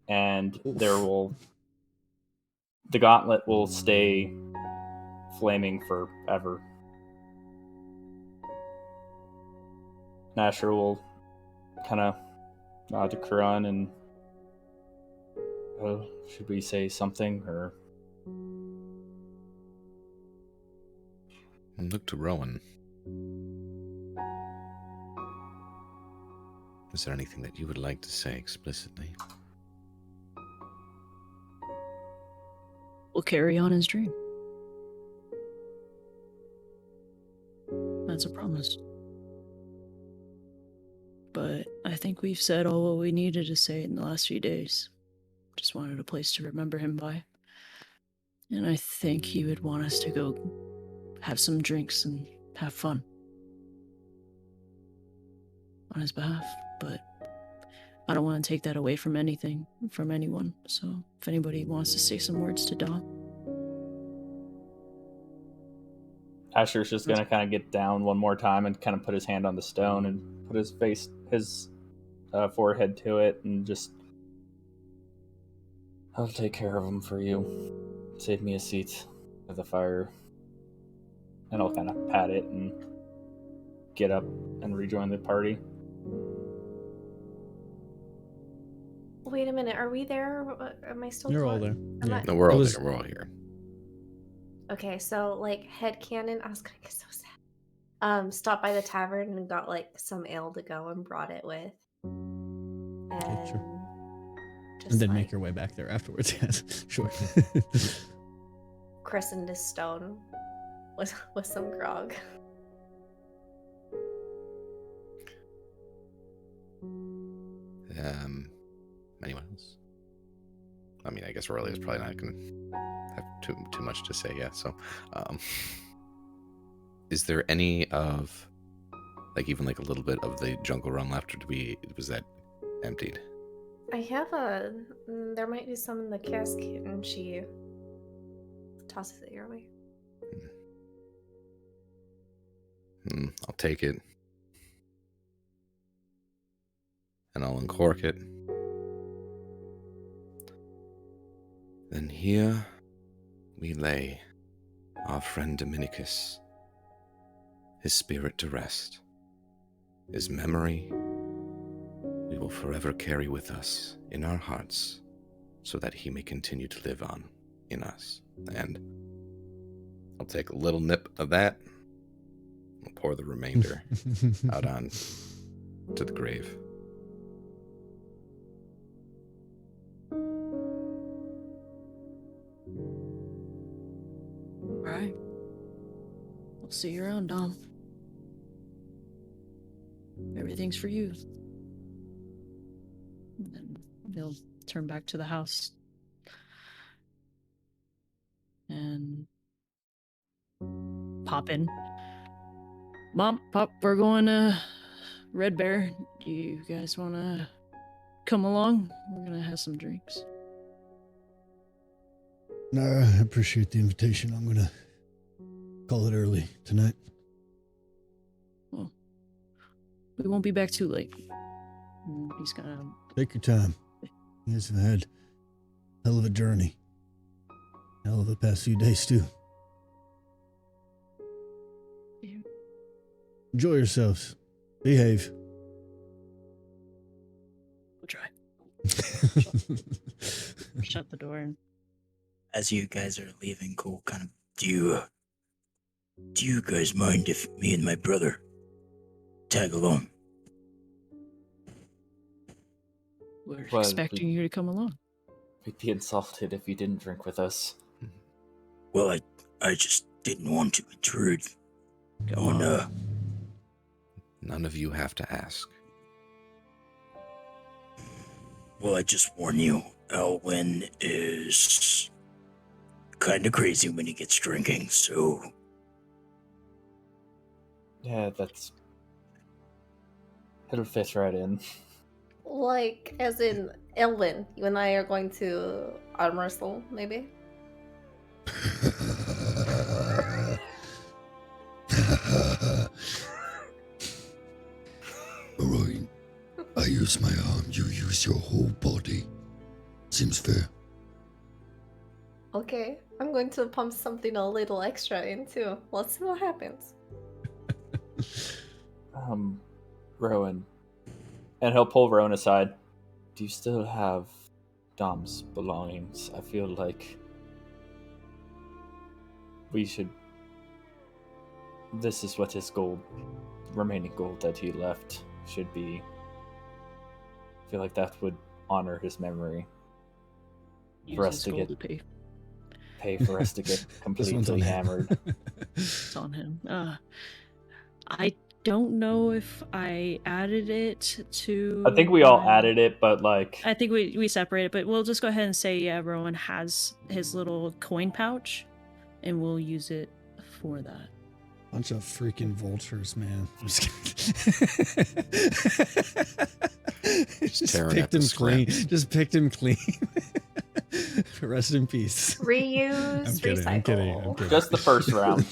And the gauntlet will stay flaming forever. Asher will kind of nod to Karun and, should we say something, or... And look to Rowan. Is there anything that you would like to say explicitly? We'll carry on his dream. That's a promise. But I think we've said all what we needed to say in the last few days. Just wanted a place to remember him by. And I think he would want us to go have some drinks and have fun on his behalf. But I don't want to take that away from anyone. So if anybody wants to say some words to Dom. Asher's just going to kind of get down one more time and kind of put his hand on the stone and put his forehead to it and just... "I'll take care of him for you. Save me a seat by the fire." And I'll kind of pat it and get up and rejoin the party. Wait a minute, are we there? Am I still? You're all there. Yeah. No, we're all was- there. We're all here. Okay, so like headcanon, I was gonna get so sad. Stopped by the tavern and got like some ale to go and brought it with. And sure. just And then like make your way back there afterwards. Yes, sure. christened a stone with some grog. Anyone else? I mean, I guess Aurelia's probably not going to have too much to say yet. So, is there any of, like, even like a little bit of the jungle run left, or was that emptied? I have there might be some in the casket, and she tosses it your way. I'll take it. And I'll uncork it. Then here we lay our friend Dominicus, his spirit to rest, his memory we will forever carry with us in our hearts, so that he may continue to live on in us. And I'll take a little nip of that. I'll pour the remainder out on to the grave. Alright. We'll see you around, Dom. Everything's for you. And then they'll turn back to the house. And pop in. Mom, Pop, we're going to Red Bear. Do you guys want to come along? We're gonna have some drinks. No, I appreciate the invitation. I'm gonna call it early tonight. Well, we won't be back too late. He's gonna Take your time. You guys have had a hell of a journey. Hell of a past few days, too. Enjoy yourselves. Behave. we'll try. Shut the door. And As you guys are leaving, Cole kind of, do you guys mind if me and my brother tag along? we're Well, expecting you to come along. We'd be insulted if you didn't drink with us. Well, I just didn't want to intrude Go on, on. None of you have to ask. Well, I just warn you, Elwyn is kind of crazy when he gets drinking, so Yeah, it'll fit right in. Like, as in Elwyn, you and I are going to arm wrestle, maybe? Alright. I use my arm, you use your whole body. Seems fair. Okay, I'm going to pump something a little extra in too. Let's see what happens. Rowan. And he'll pull Rowan aside. Do you still have Dom's belongings? I feel like we should... This is what his remaining gold that he left should be. I feel like that would honor his memory. Use For us his to gold get to pay for us to get This one's completely on him. hammered. It's on him. I don't know if I added it to. I think we all my- added it, but like I think we separated, but we'll just go ahead and say, yeah, Rowan has his little coin pouch, and we'll use it for that. Bunch of freaking vultures, man. I'm just just tearing picked at the him clean. scraps. Just picked him clean. Rest in peace. Reuse, I'm kidding. I'm kidding. I'm recycle. kidding. just the first round.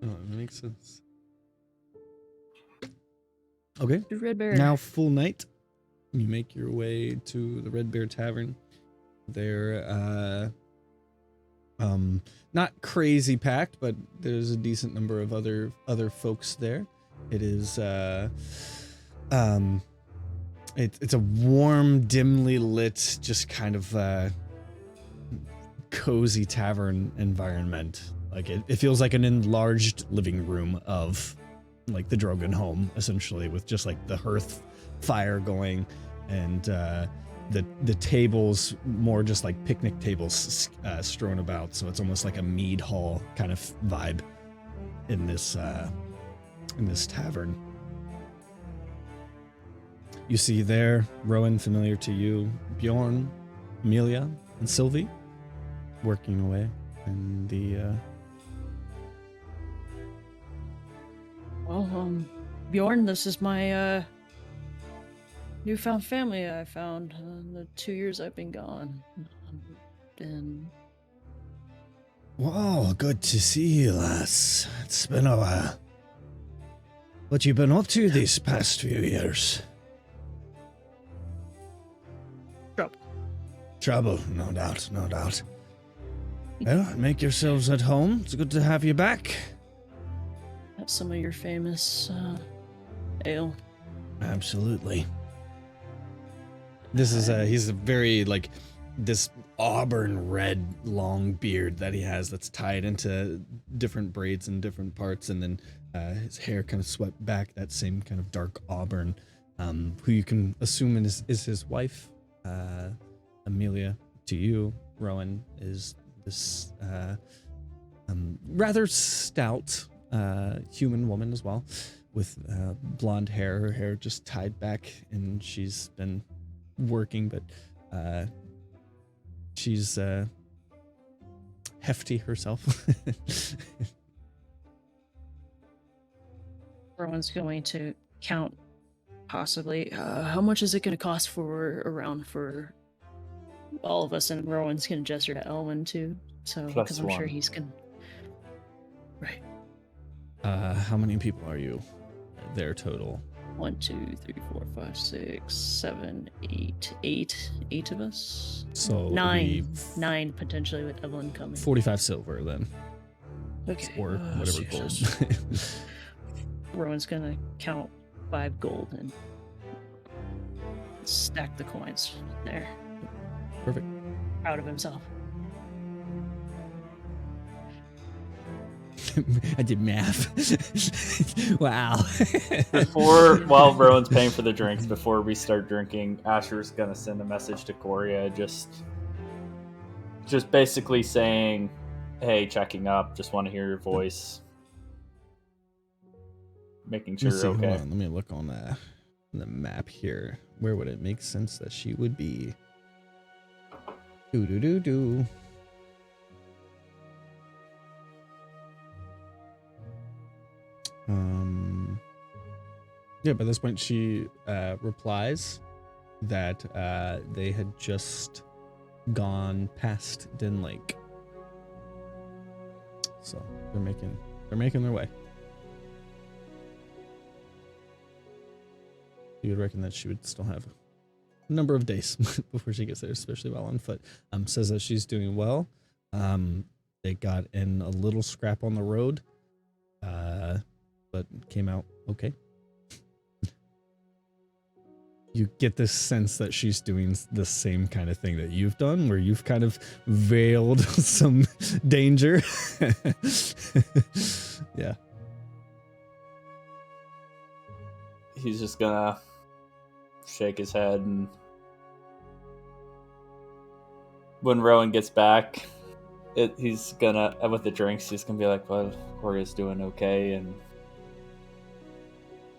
Oh, that makes sense. Okay. The Red Bear. Now, full night. You make your way to the Red Bear Tavern. They're not crazy packed, but there's a decent number of other folks there. It is it's a warm, dimly lit, just kind of cozy tavern environment. Like it feels like an enlarged living room of like the Drogon home, essentially, with just like the hearth fire going and the tables more just like picnic tables strewn about. So it's almost like a mead hall kind of vibe in this tavern. You see there, Rowan, familiar to you, Bjorn, Amelia, and Sylvie working away in the Well, Bjorn, this is my newfound family I found in the 2 years I've been gone. And Wow, good to see you, lass. It's been a while. What you been up to these past few years? Trouble. Trouble, no doubt, no doubt. Well, make yourselves at home. It's good to have you back. have some of your famous ale. Absolutely. This is he's a very like this auburn red long beard that he has that's tied into different braids in different parts, and then his hair kind of swept back, that same kind of dark auburn, who you can assume is his wife, Amelia. To you, Rowan, is this rather stout human woman as well, with blonde hair, her hair just tied back, and she's been working, but she's hefty herself. Rowan's going to count Possibly. How much is it going to cost for all of us? And Rowan's going to gesture to Elwyn too. So, because I'm sure +1. he's going to. Right. How many people are you there total? 1, 2, 3, 4, 5, 6, 7, 8. 8 of us. So 9 potentially with Evelyn coming. 45 silver then. Okay. Or whatever Jesus. gold. Rowan's gonna count 5 gold and stack the coins there. Perfect. Proud of himself. I did math. Wow. While Rowan's paying for the drinks, before we start drinking, Asher's gonna send a message to Coria, just basically saying, "Hey, checking up. Just want to hear your voice, making sure Let's see, you're okay." hold on, let me look on the map here. Where would it make sense that she would be? Do. Yeah, by this point she replies that they had just gone past Den Lake. So they're making their way. You would reckon that she would still have a number of days before she gets there, especially while on foot. Says that she's doing well. They got in a little scrap on the road, but came out okay. You get this sense that she's doing the same kind of thing that you've done, where you've kind of veiled some danger. Yeah. He's just gonna shake his head, and when Rowan gets back, he's gonna, with the drinks, he's gonna be like, "Well, Coria's doing okay, and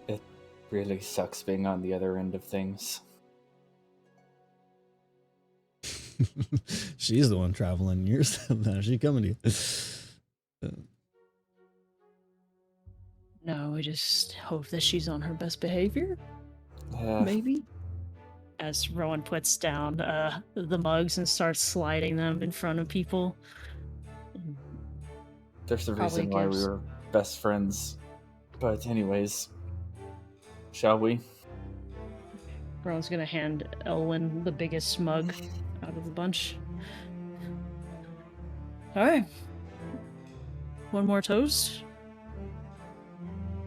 it really sucks being on the other end of things." She's the one traveling yourself now. She coming to you. No, we just hope that she's on her best behavior. Yeah. Maybe. As Rowan puts down the mugs and starts sliding them in front of people. There's the Probably reason why we gives- were best friends. But anyways, shall we? Rowan's gonna hand Elwyn the biggest mug out of the bunch. Alright. One more toast.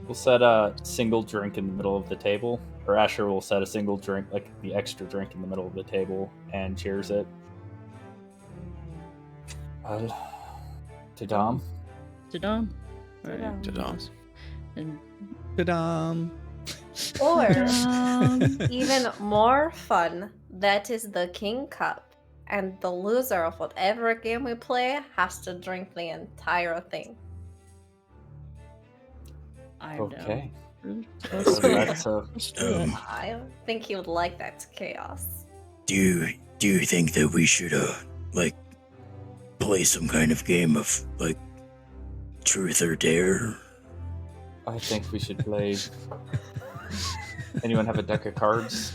We'll set a single drink in the middle of the table, or Asher will set a single drink, like the extra drink in the middle of the table, and cheers it. To Dom. To Dom. Alright. To Dom. And Ta-dam. Or Dom. even more fun, that is the King Cup. And the loser of whatever game we play has to drink the entire thing. I'm Okay. down. That's I think he would like that chaos. Do you think that we should like play some kind of game of like truth or dare? I think we should play. Anyone have a deck of cards?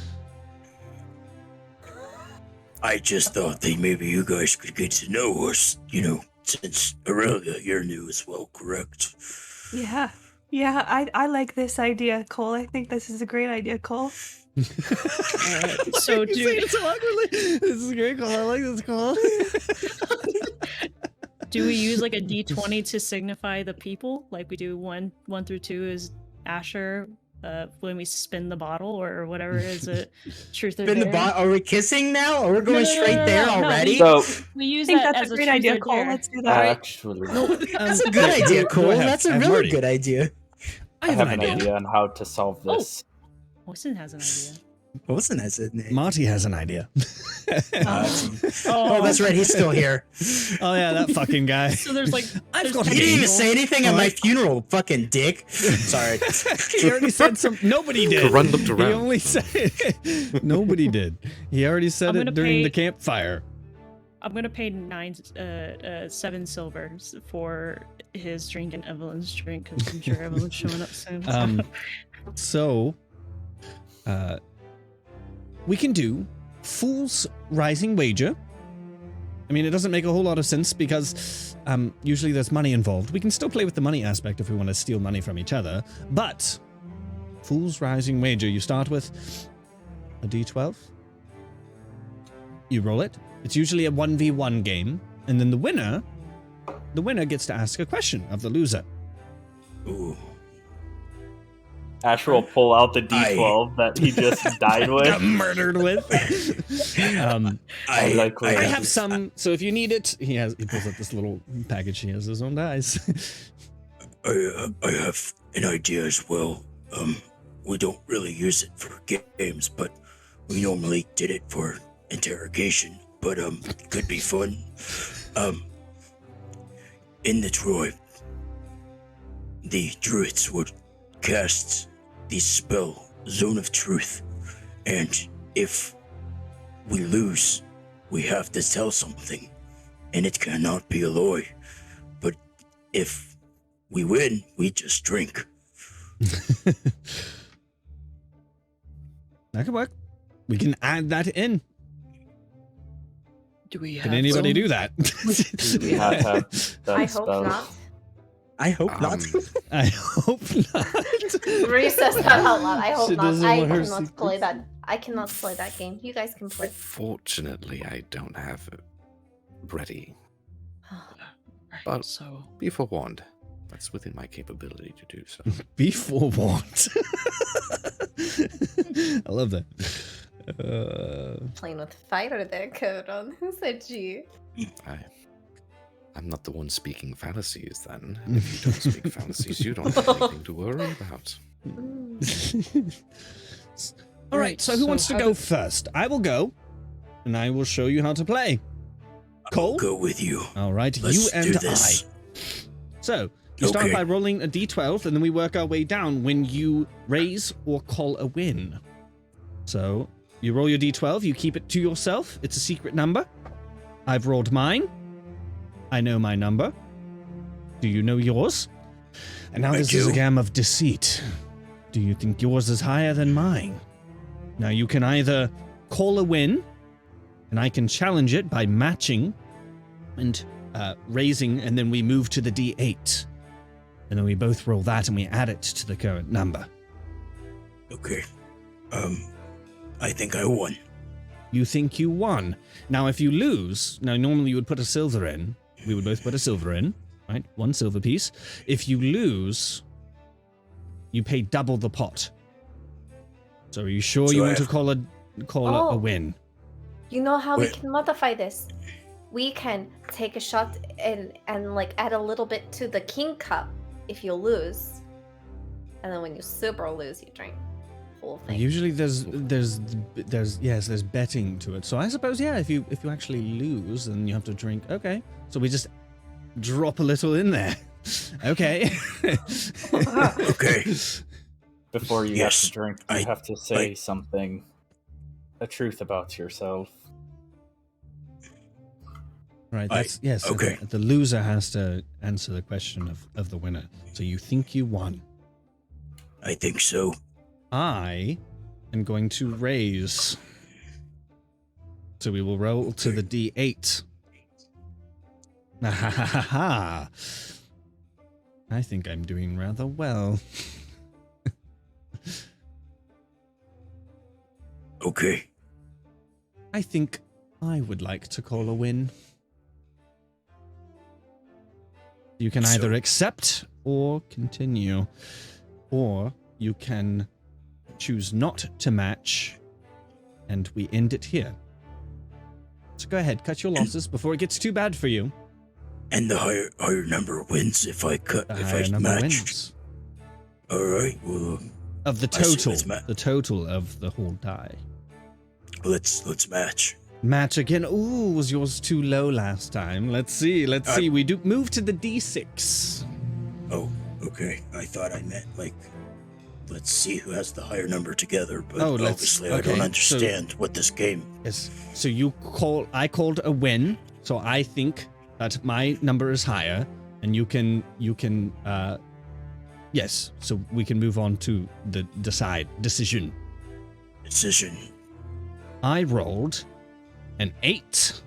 I just thought that maybe you guys could get to know us, since Aurelia, you're new as well, correct? Yeah. Yeah, I like this idea, Cole. I think this is a great idea, Cole. So You say it so awkwardly. This is great, Cole. I like this, Cole. do we use like a D20 to signify the people? Like we do 1 through 2 is Asher, when we spin the bottle or whatever is it? Truth or Spin the dare? bot. Are we kissing now? Or we're going No, straight there no, already? So, We use I think that that's as a great truth idea, or Cole. dare. Let's do that. actually, That's a good idea, Cole. I have- That's a I have really Marty. good idea. I I have have an an idea. idea on how to solve this. Wilson has an idea. Wasn't that his name? Monty has an idea. Oh, that's right. He's still here. Oh yeah, that fucking guy. So there's like I've there's got You an didn't even idea. say anything at my funeral, fucking dick. Sorry. He already said some. Nobody did. Run looked around. He only said. Nobody did. He already said I'm it gonna during pay- the campfire. I'm gonna pay 7 silvers for his drink and Evelyn's drink because I'm sure Evelyn's showing up soon. So, we can do Fool's Rising Wager. I mean, it doesn't make a whole lot of sense because usually there's money involved. We can still play with the money aspect if we want to steal money from each other, but Fool's Rising Wager, you start with a d12. You roll it. It's usually a 1v1 game, and then the winner gets to ask a question of the loser. Ooh. Asher will pull out the D12 that he just died with. Got murdered with. I have some, so if you need it, he pulls out this little package. He has his own dice. I have an idea as well. We don't really use it for games, but we normally did it for interrogation. But it could be fun. In the Troy, the druids would cast the spell Zone of Truth, and if we lose, we have to tell something, and it cannot be a lie. But if we win, we just drink. That could work. We can add that in. Do we have Can anybody do that? We have that I spell. hope not. I hope not. I hope not. Bree says that out loud. I hope She not. doesn't I want her cannot secrets. play that. I cannot play that game. You guys can play. Fortunately, I don't have it ready. Right, But- so Be forewarned. That's within my capability to do so. Be forewarned. I love that. Playing with fire there, Codon. Who said G? I'm not the one speaking fallacies then. If you don't speak fallacies, you don't have anything to worry about. All right, so who wants to go first? I will go, and I will show you how to play. Cole? I'll go with you. All right, Let's you and do this. I. So, you start Okay. by rolling a d12, and then we work our way down when you raise or call a win. So, you roll your d12, you keep it to yourself. It's a secret number. I've rolled mine. I know my number. Do you know yours? And now I this is a do. game of deceit. Do you think yours is higher than mine? Now, you can either call a win, and I can challenge it by matching and raising, and then we move to the d8. And then we both roll that and we add it to the current number. Okay. I think I won. You think you won. Now, if you lose, now normally you would put a silver in. We would both put a silver in, right? 1 silver piece. If you lose, you pay double the pot. So are you sure So you I want to have- call a Oh. win? You know how we Wait. can modify this? We can take a shot and like add a little bit to the king cup if you lose, and then when you super lose, you drink the whole thing. Usually there's betting to it. So I suppose if you actually lose, then you have to drink. Okay. So we just drop a little in there. Okay. Okay. Before you Yes, have to drink, you I- have to say something, a truth about yourself. Right, yes. okay. The loser has to answer the question of the winner. So you think you won. I think so. I am going to raise. So we will roll to the d8. I think I'm doing rather well. Okay. I think I would like to call a win. You can either So- accept or continue, or you can choose not to match, and we end it here. So go ahead, cut your losses before it gets too bad for you. And the higher number wins if I cut The if higher I number match. wins. All right. Well, Of the I see, total, let's the total of the whole die. let's match. Match again. Ooh, was yours too low last time? Let's see. We do move to the d6. Oh, okay. I thought I meant like, let's see who has the higher number together. But Oh, let's- obviously, I okay, don't so- understand what this game. Yes. So I called a win. So I think that my number is higher, and you can yes. So we can move on to the decision. Decision. I rolled an 8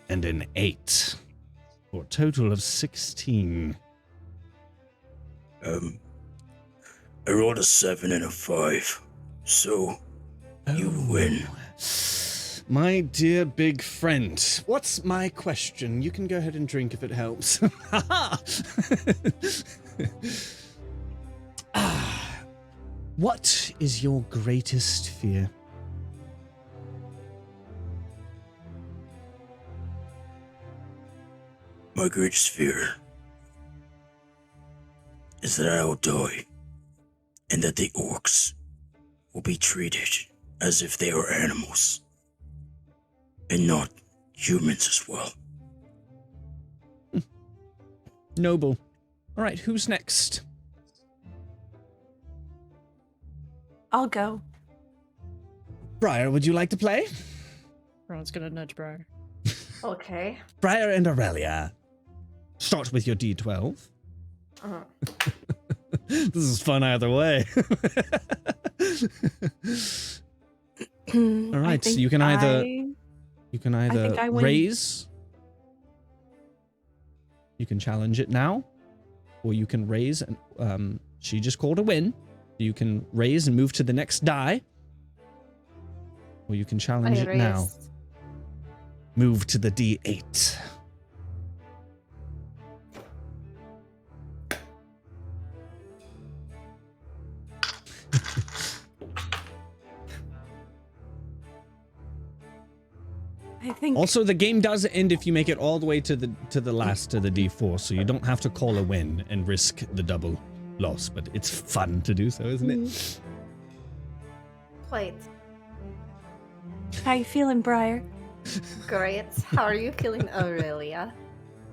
and an 8 for a total of 16. I rolled a 7 and a 5, so you win. My dear big friend, what's my question? You can go ahead and drink if it helps. What is your greatest fear? My greatest fear is that I will die, and that the orcs will be treated as if they are animals, and not humans as well. Noble. All right, who's next? I'll go. Briar, would you like to play? Ron's gonna nudge Briar. Okay. Briar and Aurelia. Start with your D12. Uh-huh. This is fun either way. All right, so you can either raise. You can challenge it now, or you can raise and she just called a win. You can raise and move to the next die, or you can challenge it now. Move to the D8. I think. Also, the game does end if you make it all the way to the last to the D4, so you don't have to call a win and risk the double loss. But it's fun to do so, isn't it? Quite. How you feeling, Briar? Great. How are you feeling, Aurelia?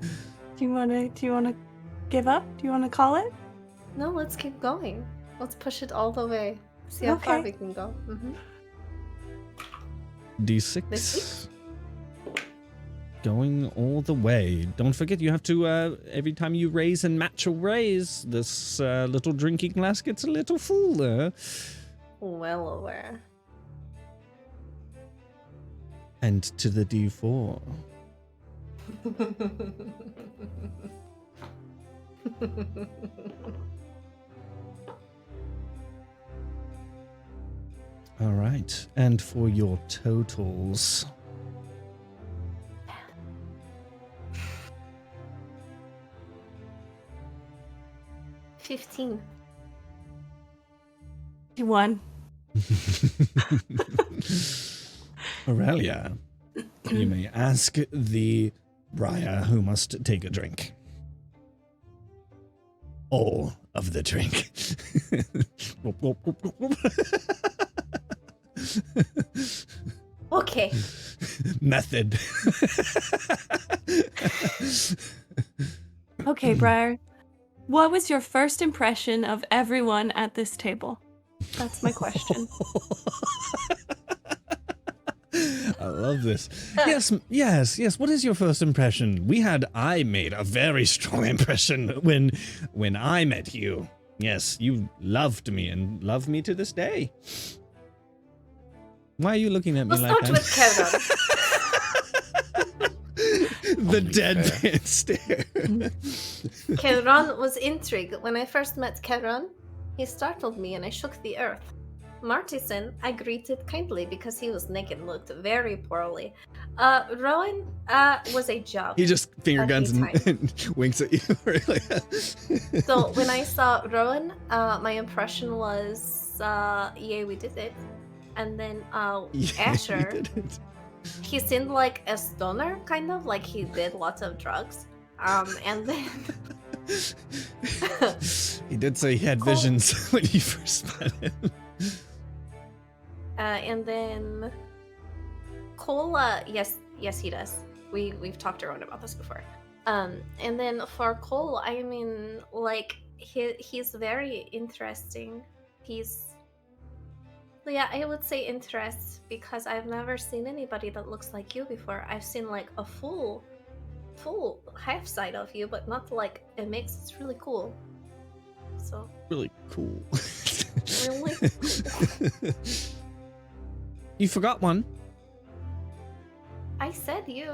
Do you wanna give up? Do you wanna call it? No, let's keep going. Let's push it all the way. See how far we can go. D6. D6? Going all the way. Don't forget, you have to, every time you raise and match a raise, this little drinking glass gets a little full there. Well aware. And to the D4. All right. And for your totals. $15. You won. Aurelia, you may ask the Briar who must take a drink. All of the drink. Okay. Method. Okay, Briar. What was your first impression of everyone at this table? That's my question. I love this. Yes. What is your first impression? I made a very strong impression when I met you. Yes, you loved me and love me to this day. Why are you looking at me like that? Let's start with Kevin. The dead man stare. Kevron was intrigued. When I first met Kevron, he startled me and I shook the earth. Martison I greeted kindly because he was naked and looked very poorly. Rowan was a job. He just finger guns and winks at you. Really. So when I saw Rowan, my impression was, yay, we did it. And then Asher, he seemed like a stoner, kind of, like he did lots of drugs. And then... He did say he had visions when you first met him. And then Cole, yes, he does. We've talked around about this before. And then for Cole, I mean, like he's very interesting. I would say interest because I've never seen anybody that looks like you before. I've seen like a full half side of you, but not like a mix. It's really cool. So really cool. really cool. You forgot one. I said you.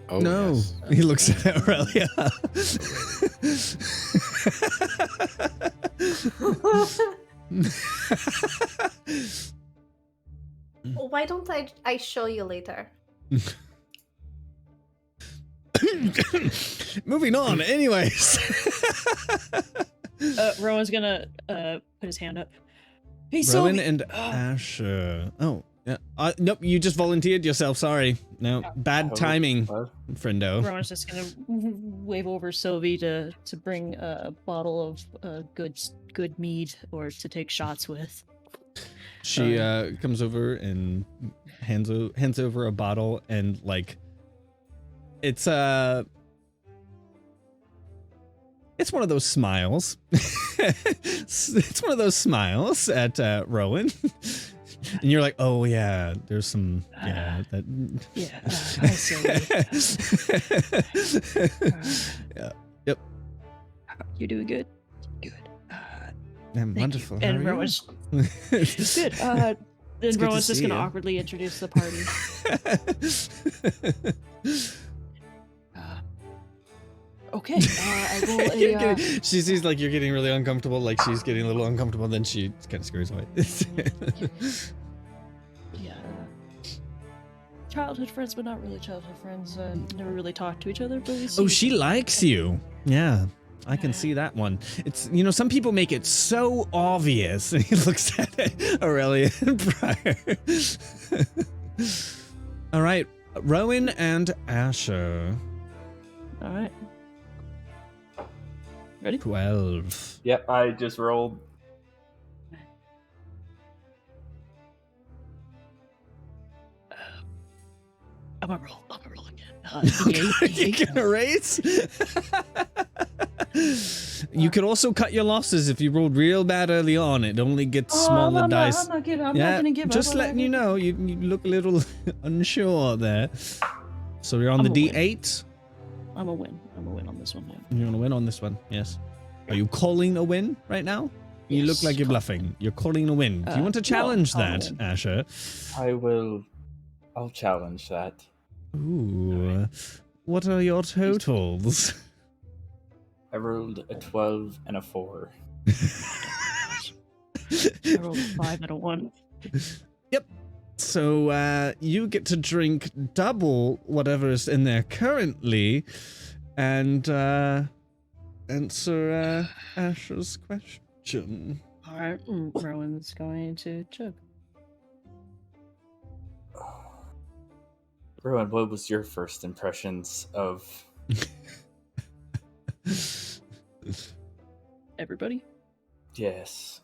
Oh, No. yes. He looks at Aurelia. Why don't I show you later? Moving on, anyways. Rowan's gonna put his hand up. Hey, Rowan Sylvie! and Asher. Oh, yeah. Nope, you just volunteered yourself. Sorry. No, bad timing, friendo. Rowan's just gonna wave over Sylvie to bring a bottle of good mead or to take shots with. She comes over and hands over a bottle, and like it's one of those smiles. It's one of those smiles at Rowan. And you're like, oh yeah, there's some that I see. Yeah. Yep. You're doing good. Good. Wonderful. And Rowan's good. Then good Rowan's to just see gonna you. awkwardly introduce the party. Okay, I will. She sees like you're getting really uncomfortable, like she's getting a little uncomfortable, then she kind of scurries away. Yeah. Childhood friends, but not really childhood friends. Never really talked to each other, but we see Oh, each she other. likes you. Yeah, I can see that one. It's, some people make it so obvious. And he looks at Aurelia and Briar. All right, Rowan and Asher. All right. Ready? 12. Yep, I just rolled. I'm gonna roll again. You gonna raise? You could also cut your losses if you rolled real bad early on. It only gets smaller dice. I'm not gonna give up. Just I'm not letting you know. You look a little unsure there. So you're on I'm the a D8. I'm a win. I'm a win on this one. Yeah. You want to win on this one? Yes. Are you calling a win right now? You look Yes, like you're call- bluffing. You're calling a win. Do you want to no, challenge I'll that, win. Asher? I'll challenge that. Ooh. What are your totals? I rolled a 12 and a 4. I rolled a 5 and a 1. Yep. So you get to drink double whatever is in there currently, and answer Asher's question. All right, Rowan's going to chug. Rowan, what was your first impressions of... Everybody. Yes.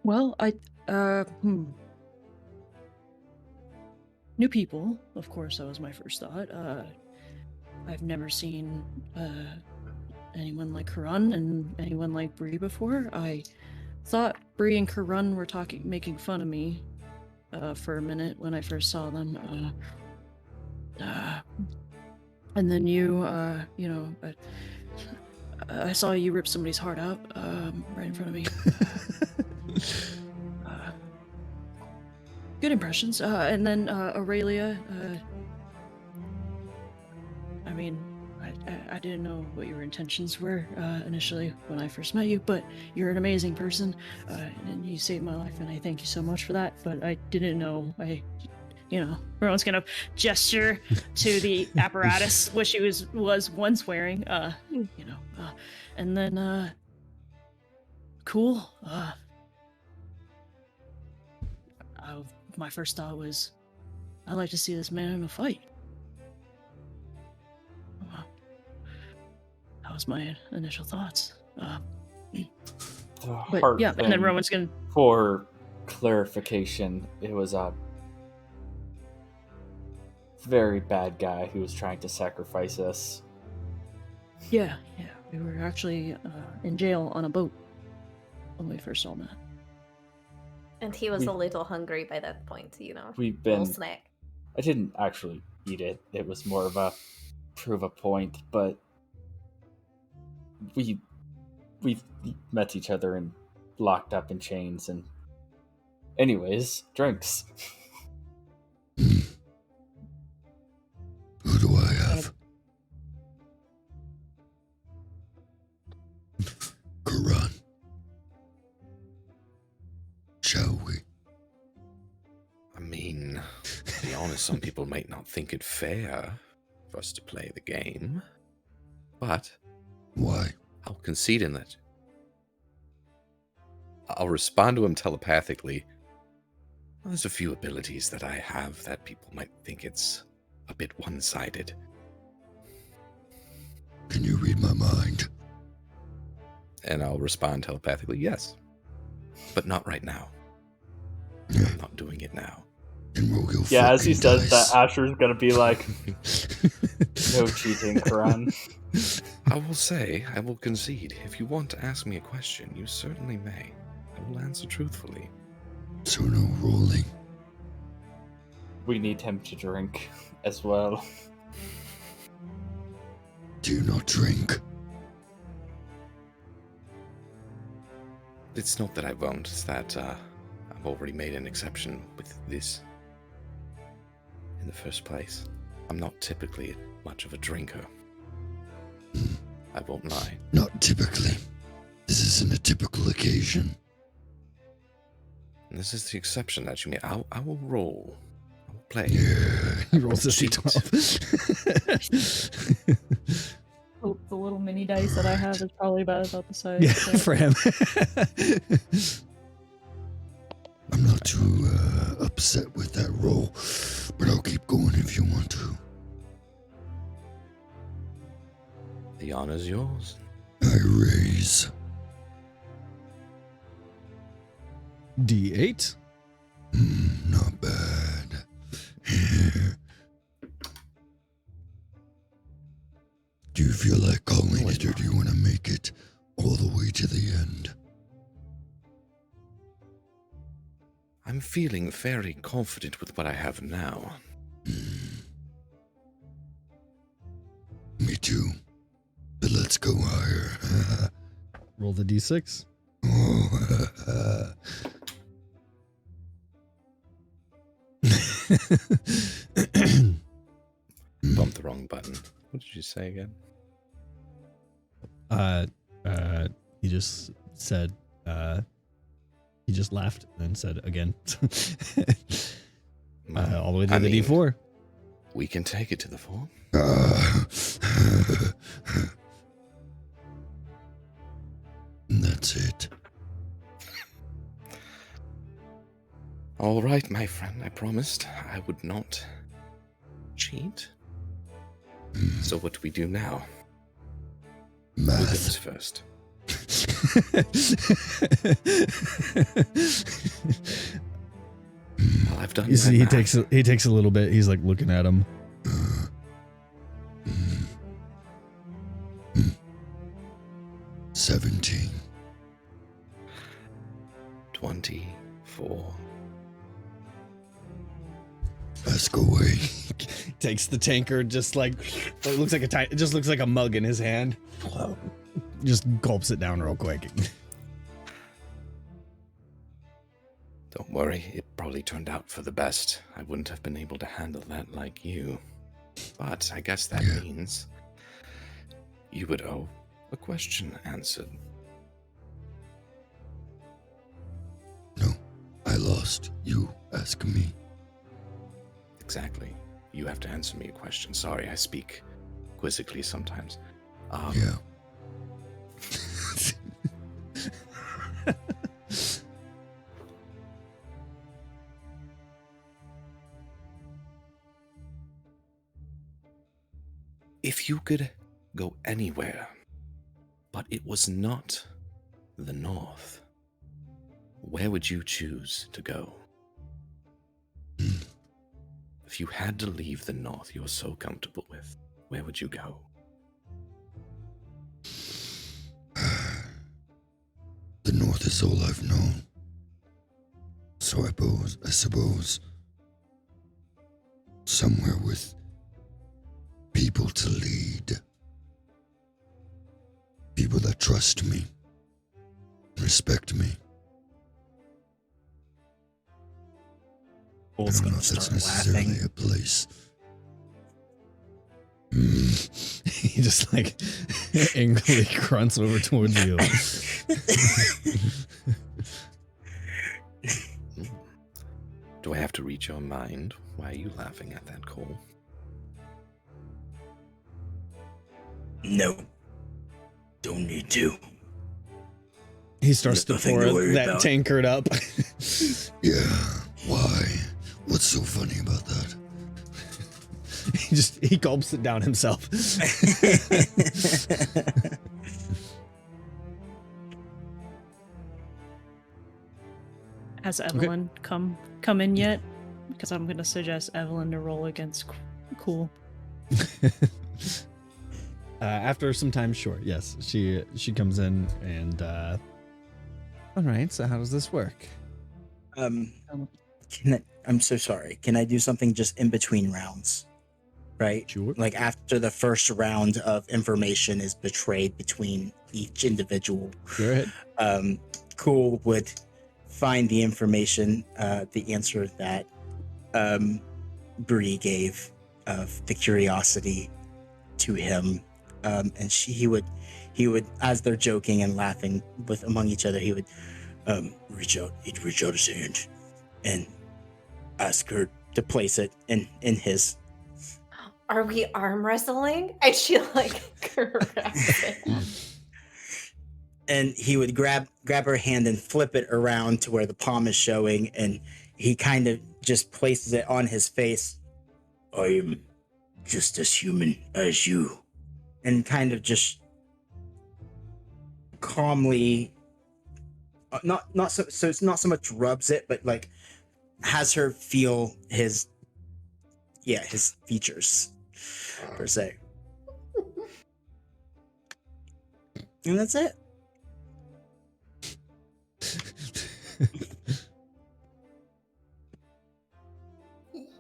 Well, new people, of course, that was my first thought. I've never seen anyone like Karun and anyone like Bree before. I thought Bree and Karun were making fun of me for a minute when I first saw them. And then I saw you rip somebody's heart out right in front of me. Good impressions. And then Aurelia. I mean, I didn't know what your intentions were initially when I first met you, but you're an amazing person, and you saved my life, and I thank you so much for that. But I didn't know Rowan's gonna gesture to the apparatus which he was once wearing, and then cool. My first thought was, I'd like to see this man in a fight. That was my initial thoughts. But yeah, and then Rowan's gonna. For clarification, it was a very bad guy who was trying to sacrifice us. Yeah, we were actually in jail on a boat when we first saw Matt. And he was a little hungry by that point, We've Little been. snack. I didn't actually eat it. It was more of a prove a point, but we've met each other and locked up in chains, and Anyways, drinks. Hmm. Who do I have? Karan. Shall we? I mean, to be honest, some people might not think it fair for us to play the game, but Why? I'll concede in that. I'll respond to him telepathically. Well, there's a few abilities that I have that people might think it's a bit one-sided. Can you read my mind? And I'll respond telepathically, yes. But not right now. Yeah. I'm not doing it now. And roll your Yeah, as he fucking says dice. that, Asher's gonna be like, no cheating, Karan. I will say, I will concede. If you want to ask me a question, you certainly may. I will answer truthfully. So no rolling. We need him to drink as well. Do you not drink? It's not that I won't, it's that I've already made an exception with this. In the first place, I'm not typically much of a drinker. I won't lie. Not typically. This isn't a typical occasion. And this is the exception that you made. I will roll. I will play. Yeah. He rolls a Cheat. d12. The little mini dice that I have is probably about the size. Yeah, so- for him. I'm not too upset with that roll, but I'll keep going if you want to. The honor's yours. I raise. D8. Not bad. Do you feel like calling it, or do you want to make it all the way to the end? I'm feeling very confident with what I have now. Me too. But let's go higher. Roll the D6. Oh, Bumped the wrong button. What did you say again? He just said, he just laughed and said again. All the way to I the mean, D4. We can take it to the 4. That's it. All right, my friend. I promised I would not cheat. So what do we do now? Who goes Math. first? Well, I've done You see, my he math. takes a little bit. He's like looking at him. 17. 24. Ask away. Takes the tankard, just like it looks like it just looks like a mug in his hand. Just gulps it down real quick. Don't worry, it probably turned out for the best. I wouldn't have been able to handle that like you. But I guess that means you would owe a question answered. No, I lost. You ask me. Exactly. You have to answer me a question. Sorry, I speak quizzically sometimes. Yeah. If you could go anywhere, but it was not the north, where would you choose to go? If you had to leave the north you're so comfortable with, where would you go? The north is all I've known. So I suppose somewhere with people to lead. People that trust me, respect me. I Cole's don't know gonna if that's start necessarily laughing. a place. He just like angrily grunts over towards you. Do I have to read your mind? Why are you laughing at that, Cole? No. Don't need to. He starts to Nothing pour to worry that about. tankard up. Yeah, why? What's so funny about that? He gulps it down himself. Has Evelyn come in yet? Because I'm gonna suggest Evelyn to roll against Cool. After some time, sure. Yes, she comes in and. All right. So how does this work? I'm so sorry. Can I do something just in between rounds? Right? Sure. Like after the first round of information is betrayed between each individual. Go ahead. Cool would find the information, the answer that Bree gave of the curiosity to him, and he would, as they're joking and laughing with among each other, he would reach out his hand and ask her to place it in his. Are we arm wrestling? And she like grabs it. And he would grab her hand and flip it around to where the palm is showing, and he kind of just places it on his face. I am just as human as you. And kind of just calmly, not so it's not so much rubs it, but like has her feel his features per se. And that's it.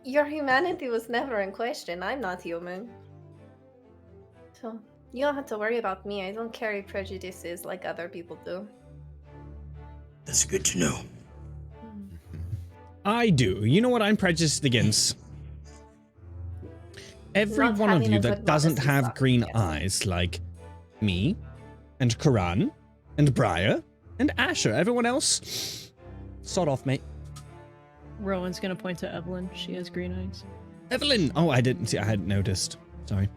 Your humanity was never in question. I'm not human. So you don't have to worry about me. I don't carry prejudices like other people do. That's good to know. I do. You know what I'm prejudiced against? Every Not one of having you a that good doesn't modesty have stock, green yes. eyes, like me, and Karan, and Briar, and Asher. Everyone else, sod off, mate. Rowan's gonna point to Evelyn. She has green eyes. Evelyn! Oh, I didn't see. I hadn't noticed. Sorry.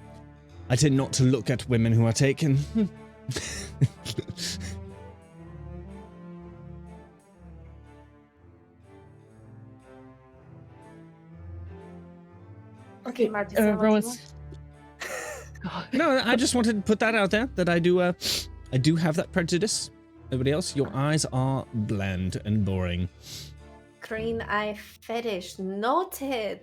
I tend not to look at women who are taken. Okay, Marty. is that what you Rowan's. want? No, I just wanted to put that out there, that I do have that prejudice. Everybody else, your eyes are bland and boring. Green eye fetish. Noted.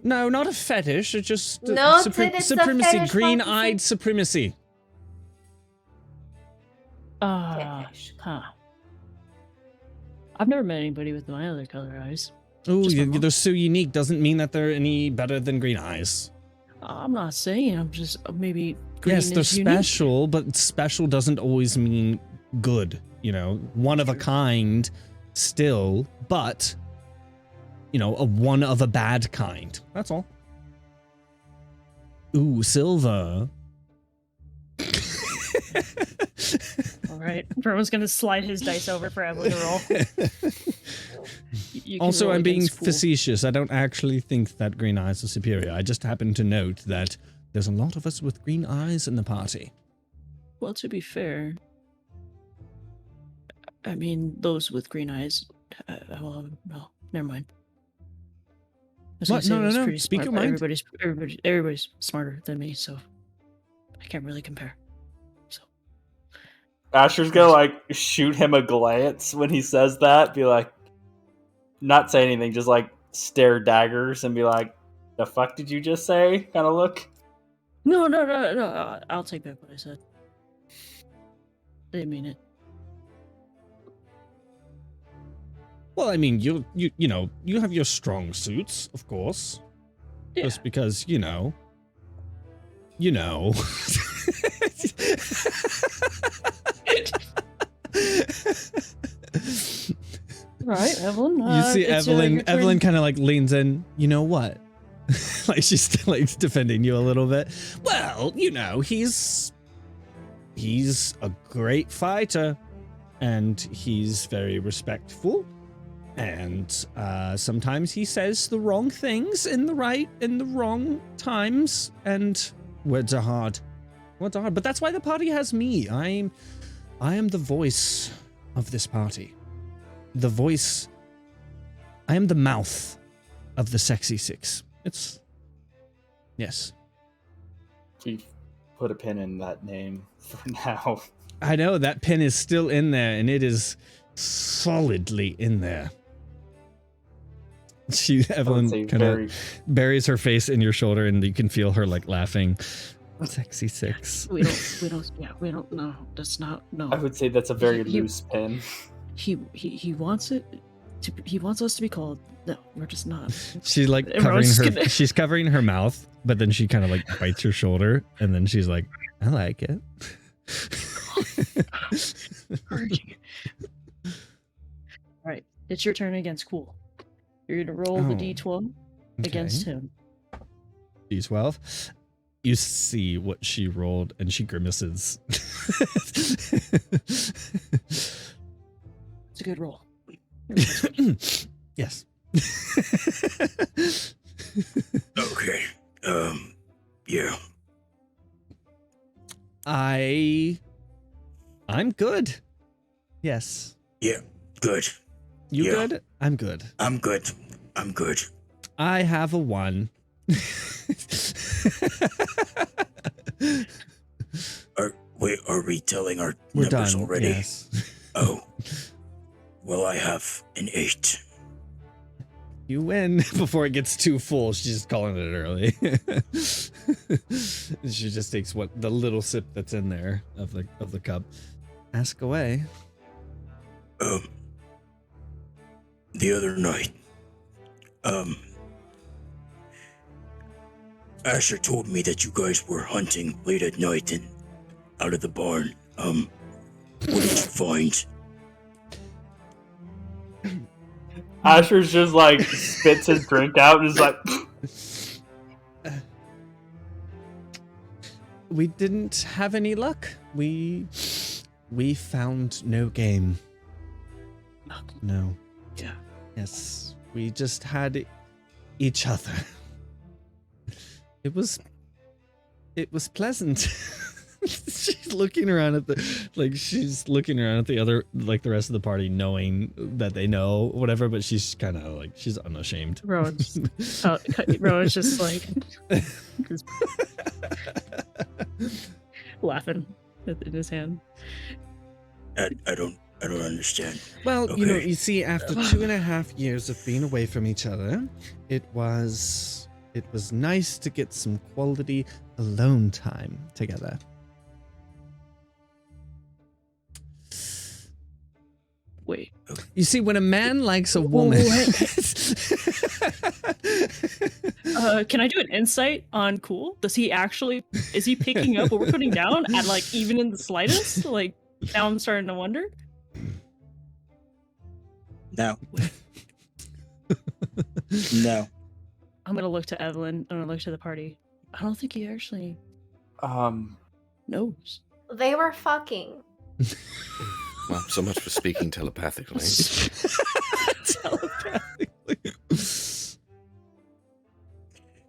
No, not a fetish. It's just Noted, it's a supremacy. fetish, Green-eyed Marcus. supremacy. Fetish. Huh. I've never met anybody with my other color eyes. Oh, Just my mom. they're so unique. Doesn't mean that they're any better than green eyes. I'm not saying. I'm just maybe green Yes, they're is unique. special, but special doesn't always mean good. You know, one of a kind still, but, you know, a one of a bad kind. That's all. Ooh, silver. All right. Rowan's gonna slide his dice over for Evelyn to roll. You can Also, roll I'm being against Fool. facetious. I don't actually think that green eyes are superior. I just happen to note that there's a lot of us with green eyes in the party. Well, to be fair, I mean, those with green eyes. Well, never mind. I was gonna What? say No, it was no, no. pretty Speak smart, your but mind. everybody's smarter than me, so I can't really compare. So Asher's gonna like shoot him a glance when he says that. Be like, not say anything, just like stare daggers and be like, "The fuck did you just say?" Kind of look. no. I'll take back what I said. I didn't mean it. Well, I mean, you know, you have your strong suits, of course. Yeah. Just because, you know. right, Evelyn. You see it's, your Evelyn. turn. Evelyn kind of like leans in. You know what? Like she's still like defending you a little bit. Well, you know, he's a great fighter, and he's very respectful. And sometimes he says the wrong things in the wrong times, and words are hard. Words are hard. But that's why the party has me. I am the voice of this party. The voice. I am the mouth of the Sexy Six. Yes. We've put a pin in that name for now. I know that pin is still in there, and it is solidly in there. Evelyn kind of buries her face in your shoulder, and you can feel her like laughing. Sexy Six. We don't know. That's not, no. I would say that's a very loose pin. He wants it to, he wants us to be called. No, we're just not. She's like she's covering her mouth, but then she kind of like bites your shoulder, and then she's like, I like it. All right, it's your turn against Cool. You're gonna roll the D12 against him. D12. You see what she rolled, and she grimaces. It's a good roll. Yes. Okay. Yeah. I'm good. Yes. Yeah. Good. You Yeah. good? I'm good. I'm good. I'm good. I have a 1. Are we telling our We're numbers done already? Yes. Oh. Well, I have an 8. You win before it gets too full. She's just calling it early. She just takes the little sip that's in there of the cup. Ask away. The other night, Asher told me that you guys were hunting late at night and out of the barn. What did you find? Asher's just like spits his drink out and is like, We didn't have any luck. We found no game. No. Yeah. Yes. We just had each other. It was pleasant. She's looking around at the other, like the rest of the party, knowing that they know whatever, but she's kind of like, she's unashamed. Rowan's just like laughing in his hand. I don't understand. Well, Okay. you know, you see, after 2.5 years of being away from each other, it was nice to get some quality alone time together. Wait. You see, when a man likes a woman... Can I do an insight on Cool? Is he picking up what we're putting down at like even in the slightest? Like now I'm starting to wonder. No. No. I'm gonna look to Evelyn. I'm gonna look to the party. I don't think he actually knows. They were fucking. Well, so much for speaking telepathically.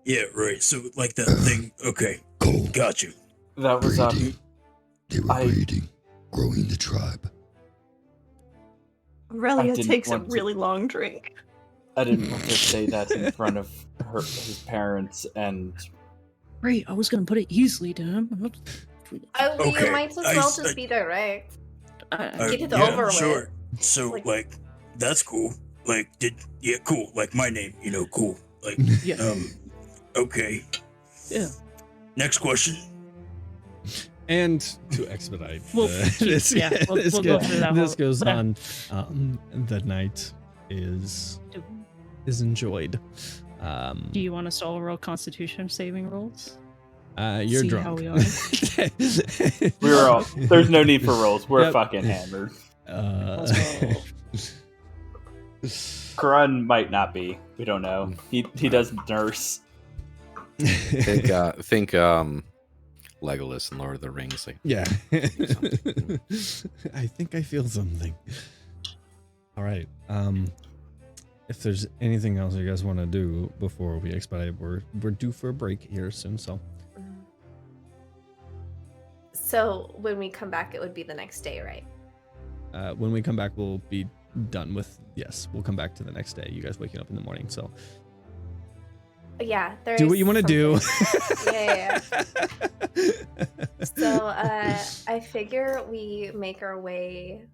Yeah, right. So, like that thing. Okay. Got you. that was Breeding. They were I- breeding, growing the tribe. Aurelia didn't takes a want to- really long drink. I didn't want to say that in front of his parents, and Right, I was gonna put it easily to him. Okay, You might as well just be direct. Get it yeah, over with. sure. So, Like- that's cool. Like, cool. Like my name, cool. Like, Yeah. Okay. Yeah. Next question. And to expedite We'll go through that this whole- goes but- on. The night is enjoyed. Do you want us to all roll Constitution saving rolls? You're See drunk. how we are. we're all. There's no need for rolls. We're Yep. fucking hammered. Karun might not be. We don't know. He does nurse. Think Legolas and Lord of the Rings. Like, Yeah. I think I feel something. All right. If there's anything else you guys want to do before we expedite, we're due for a break here soon. So when we come back, it would be the next day, right? when we come back, we'll be done with. Yes, we'll come back to the next day. You guys waking up in the morning. So yeah, do what you want to do. Yeah. So I figure we making our way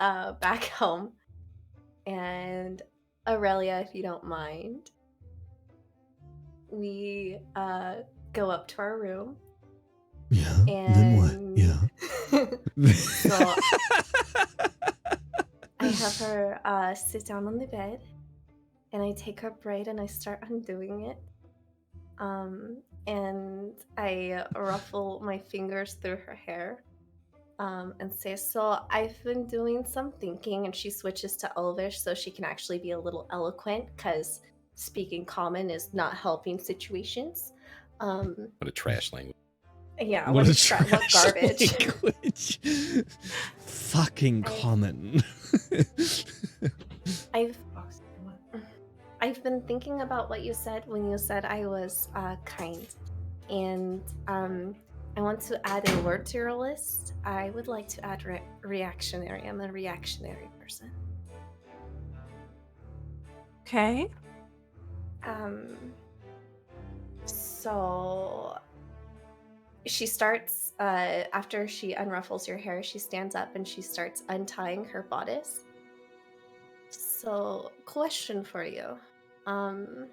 back home, and Aurelia, if you don't mind, we go up to our room. Yeah. And Then what? Yeah. So I have her sit down on the bed, and I take her braid and I start undoing it. And I ruffle my fingers through her hair, and say, so I've been doing some thinking, and she switches to Elvish so she can actually be a little eloquent, because speaking common is not helping situations. what a trash language. Yeah, What what garbage. Language. Fucking common. I've been thinking about what you said when you said I was kind, and I want to add a word to your list. I would like to add reactionary. I'm a reactionary person. Okay. So she starts, after she unruffles your hair, she stands up and she starts untying her bodice. So, question for you. I'm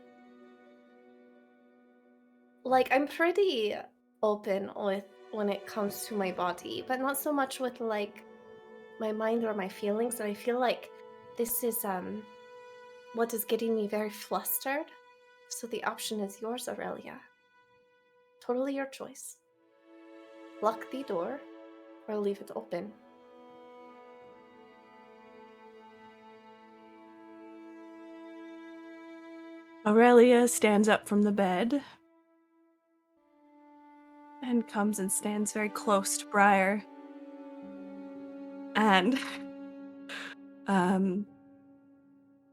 pretty open with when it comes to my body, but not so much with like my mind or my feelings. And I feel like this is what is getting me very flustered. So the option is yours, Aurelia. Totally your choice. Lock the door or leave it open. Aurelia stands up from the bed and comes and stands very close to Briar. And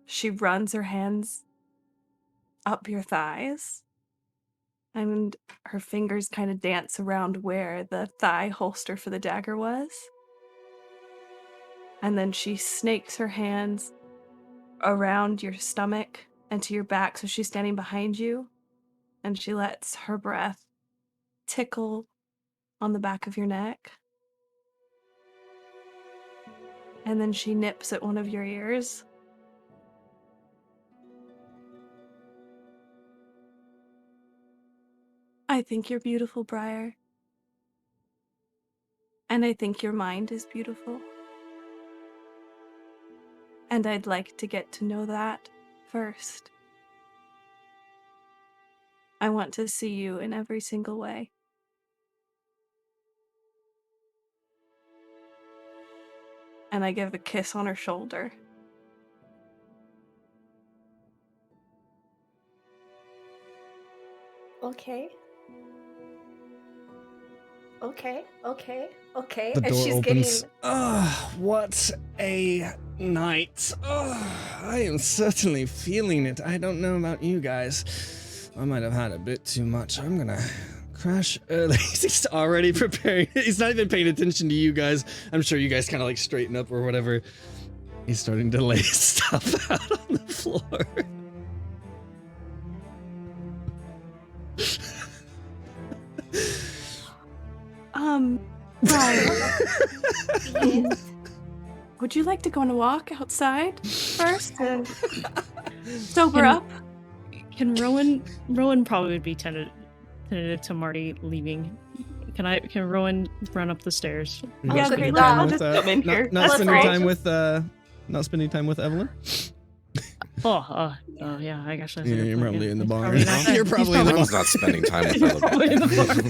she runs her hands up your thighs, and her fingers kind of dance around where the thigh holster for the dagger was. And then she snakes her hands around your stomach and to your back, so she's standing behind you, and she lets her breath tickle on the back of your neck. And then she nips at one of your ears. I think you're beautiful, Briar. And I think your mind is beautiful. And I'd like to get to know that first. I want to see you in every single way. And I give a kiss on her shoulder. Okay. The And door she's opens. getting... What a night. I am certainly feeling it. I don't know about you guys. I might have had a bit too much. I'm gonna crash early. He's already preparing. He's not even paying attention to you guys. I'm sure you guys kind of like straighten up or whatever. He's starting to lay stuff out on the floor. Brian. Would you like to go on a walk outside first to sober up? Can Rowan probably would be tentative to Marty leaving. Can Rowan run up the stairs? Yeah, good great. luck. I'll just come in here. Not spending Let's time with not spending time with Evelyn. Oh, yeah, I guess that's Yeah, a good you're point, probably yeah. in the He's barn. probably not there. You're He's probably in the Everyone's not spending time with He's probably in the barn.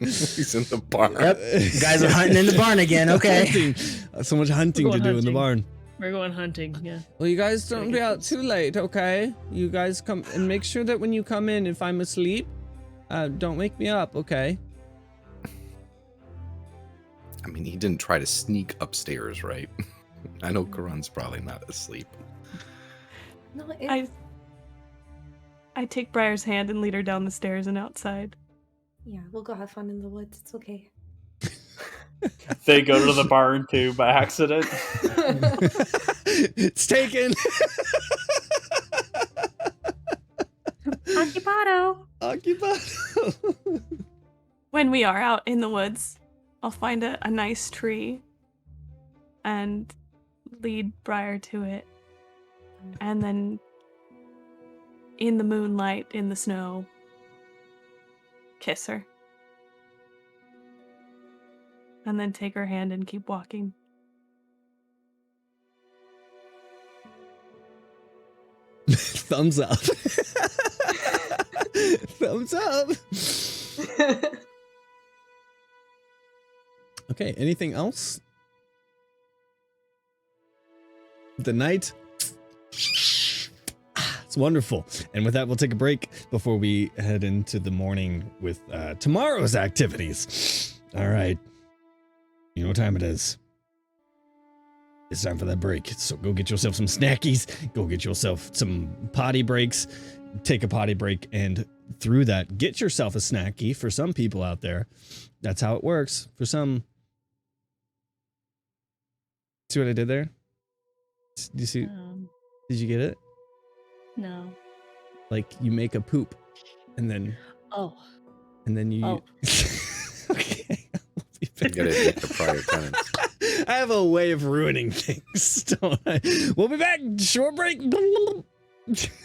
He's in the barn. Yep, guys are hunting in the barn again. Okay. Hunting. So much hunting to Going do in the hunting. barn. We're going hunting, yeah. Well, you guys Gotta don't get be out those. too late, okay? You guys come and make sure that when you come in, if I'm asleep, don't wake me up, okay? I mean, he didn't try to sneak upstairs, right? I know Karan's probably not asleep. No, I take Briar's hand and lead her down the stairs and outside. yeah, we'll go have fun in the woods. It's okay. They go to the barn too by accident. It's taken. Occupado. Occupado. When we are out in the woods, I'll find a nice tree and lead Briar to it. And then in the moonlight, in the snow, kiss her. And then take her hand and keep walking. Thumbs up. Thumbs up. Okay, anything else? The night. It's wonderful. And with that, we'll take a break before we head into the morning with tomorrow's activities. All right. You know what time it is. It's time for that break. So go get yourself some snackies. Go get yourself some potty breaks. Take a potty break, and through that, get yourself a snacky for some people out there. That's how it works. For some. See what I did there? Do you see? Did you get it? No. Like you make a poop, and then. Oh. And then you. Oh. Okay. You gotta admit the prior tenants. I have a way of ruining things, don't I? We'll be back. Short break.